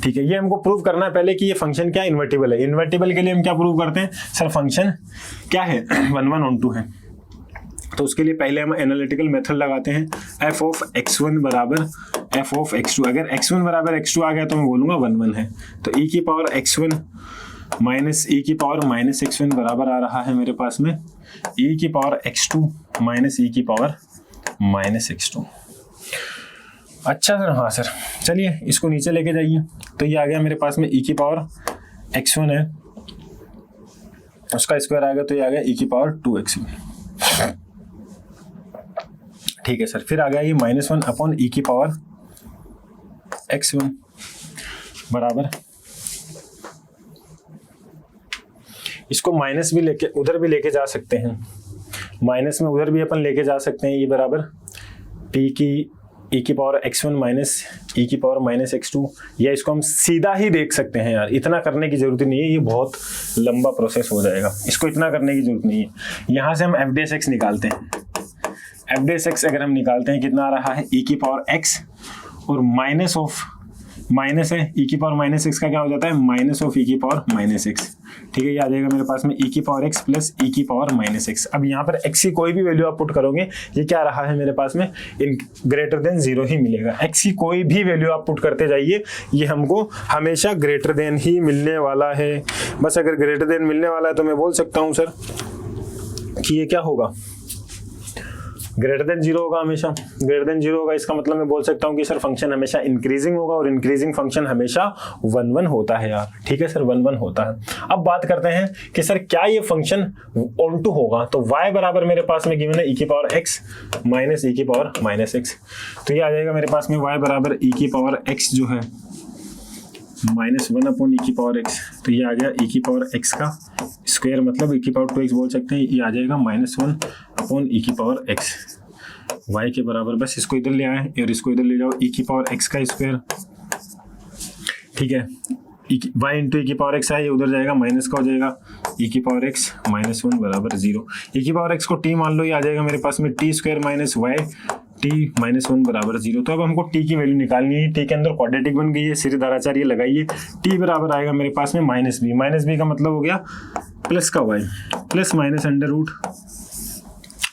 ठीक है, ये हमको प्रूव करना है पहले कि ये फंक्शन क्या इन्वर्टिबल है। इन्वर्टिबल के लिए हम क्या प्रूव करते हैं, सर फंक्शन क्या है 1 1 on 2 है। तो उसके लिए पहले हम एनालिटिकल मेथड लगाते हैं। f ऑफ x1 बराबर f ऑफ x2। अगर x1 बराबर x2 आ गया तो मैं बोलूँगा 1 1 है। तो e की पावर x1 माइनस e की पावर -x1 बराबर आ रहा है मेरे पास में e की पावर x2 माइनस e की पावर -x2। अच्छा सर, हाँ सर, चलिए इसको नीचे लेके जाइए। तो ये आ गया मेरे पास में e की पावर x1 है, उसका स्क्वायर आ गया तो ये आ गया e की पावर 2x। ठीक है सर, फिर आ गया ये -1 अपॉन e की पावर x1 बराबर, इसको माइनस भी लेके उधर भी लेके जा सकते हैं, माइनस में उधर भी अपन लेके जा सकते हैं। ये बराबर p की e की पावर x1 माइनस e की पावर -x2, या इसको हम सीधा ही देख सकते हैं। यार इतना करने की जरूरत नहीं है, ये बहुत लंबा प्रोसेस हो जाएगा, इसको इतना करने की जरूरत नहीं है। यहाँ से हम f(x) निकालते हैं। f(x) अगर हम निकालते हैं कितना आ रहा है, e की पावर x और माइनस है e की पावर -x का क्या हो जाता है, माइनस ऑफ e की पावर -x। ठीक है, ये आ जाएगा मेरे पास में e की पावर x प्लस e की पावर -x। अब यहाँ पर x की कोई भी वैल्यू आप पुट करोगे, ये क्या रहा है मेरे पास में, इन ग्रेटर देन 0 ही मिलेगा। x की कोई भी वैल्यू आप पुट करते जाइए, ये हमको हमेशा ग्रेटर देन ही मिलने वाला है। बस अगर ग्रेटर देन मिलने वाला है तो मैं बोल सकता हूँ सर कि ये क्या होगा, ग्रेटर देन 0 होगा। हमेशा ग्रेटर देन 0 होगा, इसका मतलब मैं बोल सकता हूँ कि सर फंक्शन हमेशा इंक्रीजिंग होगा, और इंक्रीजिंग फंक्शन हमेशा 1 1 होता है यार। ठीक है सर, 1 1 होता है। अब बात करते हैं कि सर क्या ये फंक्शन ऑन टू होगा। तो y बराबर मेरे पास में गिवन है e की पावर x माइनस e की पावर -x। तो ये आ जाएगा मेरे पास में y बराबर e की पावर x जो है -1 अपॉन e की पावर x। तो ये आ गया e की पावर x का स्क्वायर, मतलब e की पावर 2x बोल सकते हैं। ये आ जाएगा -1 अपॉन e की पावर x y के बराबर। बस इसको इधर ले आए और इसको इधर ले जाओ, e की पावर x का स्क्वायर। ठीक है, y इंटू e की पावर x है, ये उधर जाएगा, माइनस का हो जाएगा e की पावर x -1 बराबर 0। e की पावर x को t मान लो, ये आ जाएगा मेरे पास में t square minus y t -1 बराबर 0। तो अब हमको t की वैल्यू निकालनी है। t के अंदर क्वाड्रेटिक बन गई है, सीधे लगाइए। t बराबर आएगा मेरे पास में -b का मतलब हो गया प्लस का y plus minus under root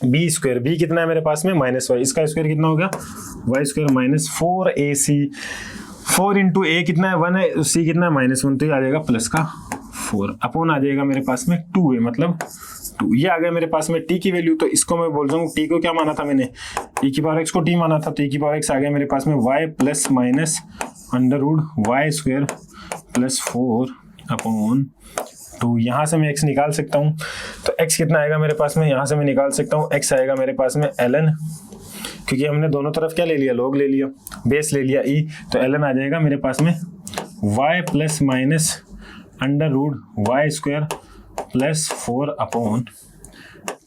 b square. b कितना है मेरे पास में -y, इसका स्क्वायर कितना हो गया y square minus 4ac। 4 into a कितना है 1 है, c कितना है -1, तो ये आ जाएगा प्लस का 4 अपॉन आ जाएगा मेरे पास में 2a मतलब 2। ये आ गया मेरे पास में t की वैल्यू। तो इसको मैं बोल रहा हूँ, t को क्या माना था मैंने, e की पावर x को t माना था, तो e की पावर x आ गया मेरे पास में y plus minus under root y square plus 4 upon 2। यहाँ से मैं x निकाल सकता हूँ, तो x कितना आएगा मेरे पास में, यहाँ से मैं निकाल सकता हूँ x आएगा मेरे पास में ln, क्योंकि हमने दोनों तरफ क्या ले लिया, लॉग ले लिया, बेस ले लिया e, तो ln आ जाएगा मेरे पास में y plus minus under root y square plus 4 upon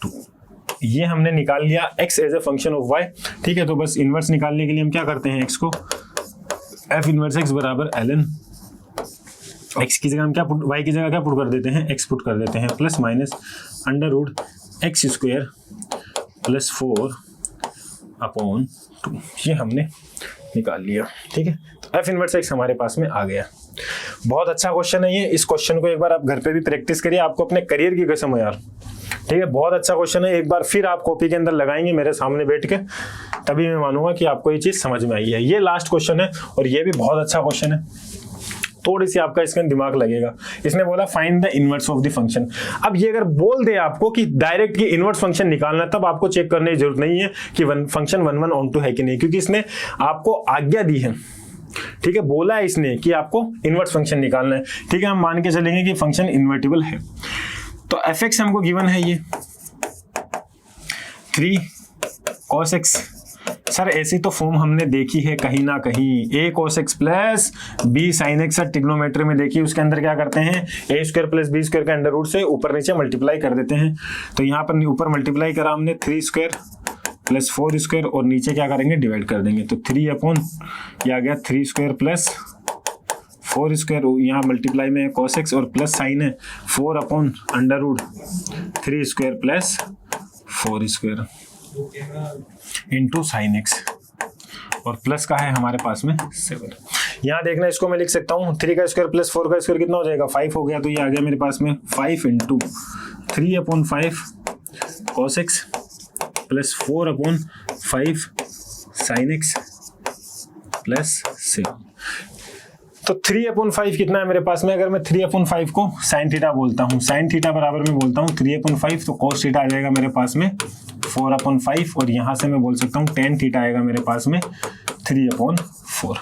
2। ये हमने निकाल लिया x as a function of y। ठीक है, तो बस इनवर्स निकालने के लिए हम क्या करते हैं, x को f इनवर्स x बराबर ln, x की जगह हम क्या पुट, y की जगह क्या पुट कर देते हैं, x पुट कर देते हैं, plus minus under root x square plus 4 upon 2, ये हमने निकाल लिया। ठीक है, तो एफ इनवर्स एक्स हमारे पास में आ गया। बहुत अच्छा क्वेश्चन है ये, इस क्वेश्चन को एक बार आप घर पे भी प्रैक्टिस करिए, आपको अपने करियर की कसम है यार। ठीक है, बहुत अच्छा क्वेश्चन है, एक बार फिर आप कॉपी के अंदर लगाएंगे मेरे सामने बैठ के, तभी मैं मानूंगा कि आपको ये चीज समझ में आई है। ये लास्ट क्वेश्चन है और ये भी बहुत अच्छा क्वेश्चन है, थोड़ी सी आपका इसका दिमाग लगेगा। इसने बोला find the inverse of the function. अब ये अगर बोल दे आपको कि डायरेक्ट की इनवर्स फंक्शन निकालना, तब आपको चेक करने की जरूरत नहीं है कि फंक्शन 1 1 ऑन टू है कि नहीं, क्योंकि इसने आपको आज्ञा दी है। ठीक है, बोला है इसने कि आपको इनवर्स फंक्शन निकालना है। ठीक है, हम मान के चलेंगे कि फंक्शन इन्वर्टिबल है। तो एफ एक्स हमको गिवन है ये 3 cos x। सर ऐसी तो फॉर्म हमने देखी है कहीं ना कहीं, a cos x plus b sin x, sir trigonometry में देखी, उसके अंदर क्या करते हैं a square plus b square का अंडर रूट से ऊपर नीचे मल्टीप्लाई कर देते हैं। तो यहाँ पर ऊपर मल्टीप्लाई करा हमने 3 स्क्वायर प्लस 4 स्क्वायर और नीचे क्या करेंगे डिवाइड कर देंगे। तो 3 अपॉन ये आ गया 3 स्क्वायर प्लस 4 स्क्वायर, यहाँ मल्टीप्लाई में cos x और प्लस साइन है 4 upon under root 3 square plus 4 square into sine x, और प्लस का है हमारे पास में 7। यहाँ देखना, इसको मैं लिख सकता हूँ 3 का स्क्वायर प्लस 4 का स्क्वायर कितना हो जाएगा 5 हो गया। तो ये आ गया मेरे पास में 5 into 3 upon 5 cos x plus 4 upon 5 sign X plus 7। तो 3 अपॉन 5 कितना है मेरे पास में, अगर मैं 3 अपॉन 5 को साइन थीटा बोलता हूँ, साइन थीटा बराबर में बोलता हूँ 3 अपॉन 5, तो कॉस थीटा आ जाएगा मेरे पास में 4 अपॉन 5, और यहाँ से मैं बोल सकता हूँ टेन थीटा आएगा मेरे पास में 3 अपॉन 4।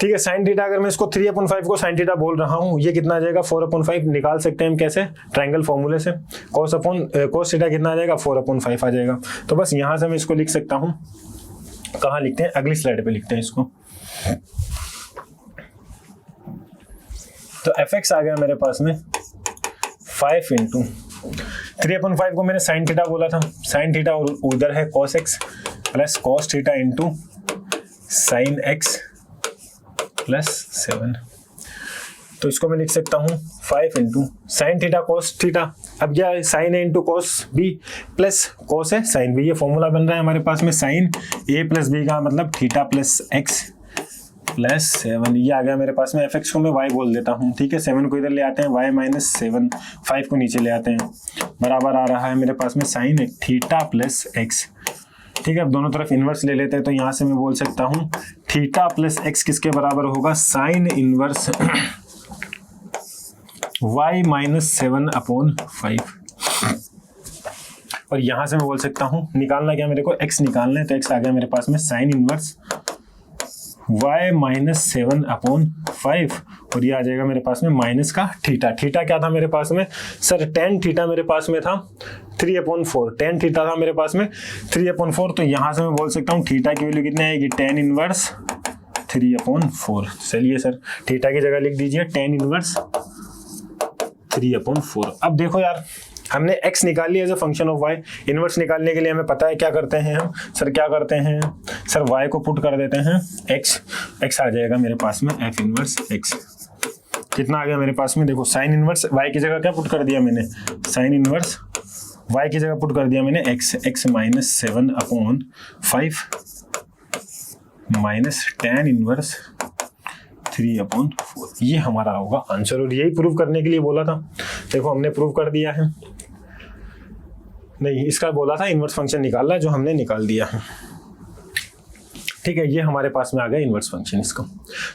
ठीक है, साइन थीटा अगर मैं इसको 3 अपॉन 5 को साइन थीटा बोल रहा हूँ, ये कितना आ जाएगा 4 अपॉन 5, निकाल सकते हैं हम कैसे, ट्रायंगल फॉर्मूले से। कॉस थीटा कितना आ जाएगा 4 अपॉन 5 आ जाएगा। तो बस यहाँ से मैं इसको लिख सकता हूँ, कहाँ लिखते हैं, अगली स्लाइड पे लिखते हैं इसको। तो एफ एक्स आ गया मेरे पास में 5 इंटू 3 अपॉन 5 को मैंने साइन थीटा बोला था, साइन थीटा और उधर है cos x plus cos theta into sine X plus 7। तो इसको मैं लिख सकता हूँ 5 into sine theta cos theta, अब क्या है sine A into cos b plus cos है साइन b, ये फॉर्मूला बन रहा है हमारे पास में साइन a प्लस b का मतलब थीटा प्लस x प्लस 7। ये आ गया मेरे पास में, एफ एक्स को मैं y बोल देता हूँ। ठीक है, 7 को इधर ले आते हैं, y माइनस 7, 5 को नीचे ले आते हैं, बराबर आ रहा है मेरे पास में साइन थीटा प्लस x। ठीक है, अब दोनों तरफ इन्वर्स ले लेते हैं, तो यहाँ से मैं बोल सकता हूँ थीटा प्लस x किसके बराबर होगा, sine inverse y minus 7 upon 5। और यहाँ से मैं बोल सकता हूँ, निकालना क्या मेरे को, x निकालना है, तो x आ गया मेरे पास में sine inverse y minus 7 upon 5, और ये आ जाएगा मेरे पास में माइनस का थीटा। थीटा क्या था मेरे पास में, सर टेन थीटा मेरे पास में था 3 अपॉन 4, टेन थीटा था मेरे पास में 3 अपॉन 4। तो यहाँ से मैं बोल सकता हूँ थीटा की वैल्यू कितनी आएगी, टेन इनवर्स 3 अपॉन 4। चलिए सर, थीटा की जगह लिख दीजिए टेन इनवर्स 3 अपॉन 4। अब देखो यार, हमने x निकाल लिया as a function of y, inverse निकालने के लिए हमें पता है क्या करते हैं हम, सर क्या करते हैं सर, y को पुट कर देते हैं x आ जाएगा मेरे पास में f इनवर्स x। कितना आ गया मेरे पास में, देखो साइन इनवर्स y की जगह क्या पुट कर दिया मैंने, साइन इनवर्स y की जगह पुट कर दिया मैंने x minus 7 upon 5 minus tan inverse 3 upon 4। ये हमारा होगा आंसर, और यही प्रूव करने के लिए बोला था। देखो हमने प्रूव कर दिया है, नहीं इसका बोला था इनवर्स फंक्शन निकालना है, जो हमने निकाल दिया है। ठीक है, ये हमारे पास में आ गया इनवर्स फंक्शन इसका।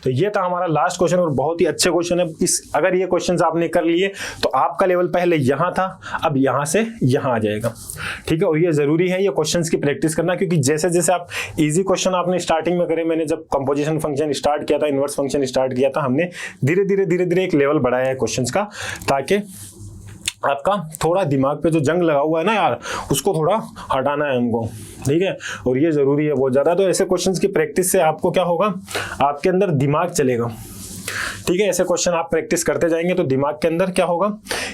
तो ये था हमारा लास्ट क्वेश्चन, और बहुत ही अच्छे क्वेश्चन है। अगर ये क्वेश्चंस आपने कर लिए तो आपका लेवल पहले यहाँ था, अब यहाँ से यहाँ आ जाएगा। ठीक है, और ये जरूरी है ये क्वेश्चंस की प्रैक्टिस करना, क्योंकि जैसे जैसे आप इजी क्वेश्चन आपने स्टार्टिंग में करे, मैंने जब कंपोजिशन फंक्शन स्टार्ट किया था, इनवर्स फंक्शन स्टार्ट किया था, हमने धीरे धीरे एक लेवल बढ़ाया है क्वेश्चन का, ताकि आपका थोड़ा दिमाग पे जो जंग लगा हुआ है ना यार, उसको थोड़ा हटाना है हमको। ठीक है, और ये जरूरी है बहुत ज्यादा। तो ऐसे क्वेश्चंस की प्रैक्टिस से आपको क्या होगा, आपके अंदर दिमाग चलेगा। ठीक है, ऐसे क्वेश्चन आप प्रैक्टिस करते जाएंगे तो दिमाग के अंदर क्या होगा,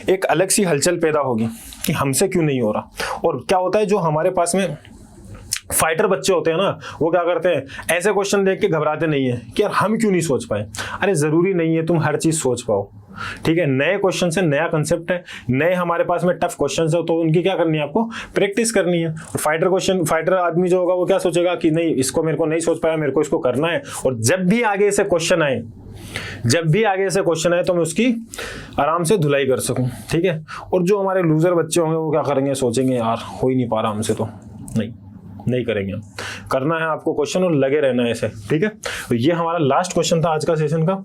एक अलग सी हलचल पैदा होगी कि हमसे क्यों नहीं हो रहा। और क्या होता है, जो हमारे पास में फाइटर बच्चे होते हैं ना, वो क्या करते हैं, ऐसे क्वेश्चन देख के घबराते नहीं है कि यार हम क्यों नहीं सोच पाए। अरे जरूरी नहीं है तुम हर चीज सोच पाओ, ठीक है, नए क्वेश्चन है, नया कंसेप्ट है, नए हमारे पास में टफ क्वेश्चन है, तो उनकी क्या करनी है, आपको प्रैक्टिस करनी है। और फाइटर आदमी जो होगा वो क्या सोचेगा कि नहीं, इसको मेरे को नहीं सोच पाया, मेरे को इसको करना है, और जब भी आगे से क्वेश्चन आए तो मैं उसकी आराम से धुलाई कर सकूं। ठीक है, और जो हमारे लूजर बच्चे होंगे वो क्या करेंगे, सोचेंगे यार हो ही नहीं पा रहा हमसे, तो नहीं करेंगे। करना है आपको क्वेश्चन और लगे रहना है ऐसे। ठीक है, तो ये हमारा लास्ट क्वेश्चन था आज का सेशन का।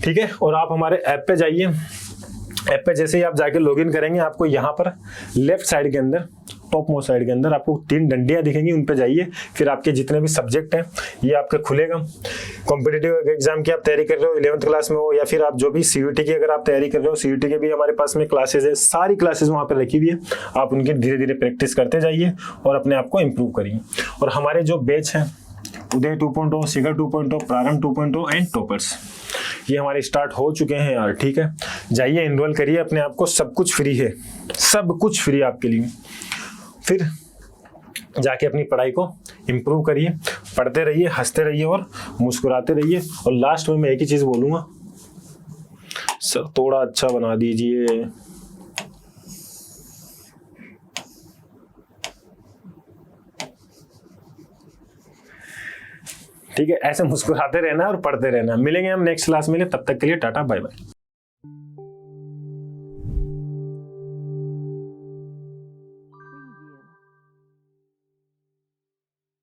ठीक है, और आप हमारे ऐप पे जाइए। ऐप पे जैसे ही आप जाके लॉगिन करेंगे, आपको यहाँ पर लेफ्ट साइड के अंदर, टॉप मोस्ट साइड के अंदर आपको 3 डंडियां दिखेंगी, उन पे जाइए। फिर आपके जितने भी सब्जेक्ट हैं ये आपका खुलेगा। कॉम्पिटिटिव एग्जाम की आप तैयारी कर रहे हो, 11th क्लास में हो, या फिर आप जो भी CUET की अगर आप तैयारी कर रहे हो, CUET के भी हमारे पास में क्लासेज है, सारी क्लासेज वहाँ पर रखी हुई है। आप उनकी धीरे धीरे प्रैक्टिस करते जाइए और अपने आप को इम्प्रूव करिए। और हमारे जो बैच हैं, उदय 2.0, शिखर 2.0, प्रारंभ 2.0 एंड टॉपर्स, ये हमारे स्टार्ट हो चुके हैं यार। ठीक है, जाइए इनरोल करिए अपने आप को, सब कुछ फ्री है, सब कुछ फ्री आपके लिए। फिर जाके अपनी पढ़ाई को इम्प्रूव करिए, पढ़ते रहिए, हंसते रहिए और मुस्कुराते रहिए। और लास्ट में मैं एक ही चीज़ बोलूँगा, सर थोड़ा अच्छा बना दीजिए। ठीक है, ऐसे मुस्कुराते रहना और पढ़ते रहना। मिलेंगे हम नेक्स्ट क्लास में, तब तक के लिए टाटा बाय बाय।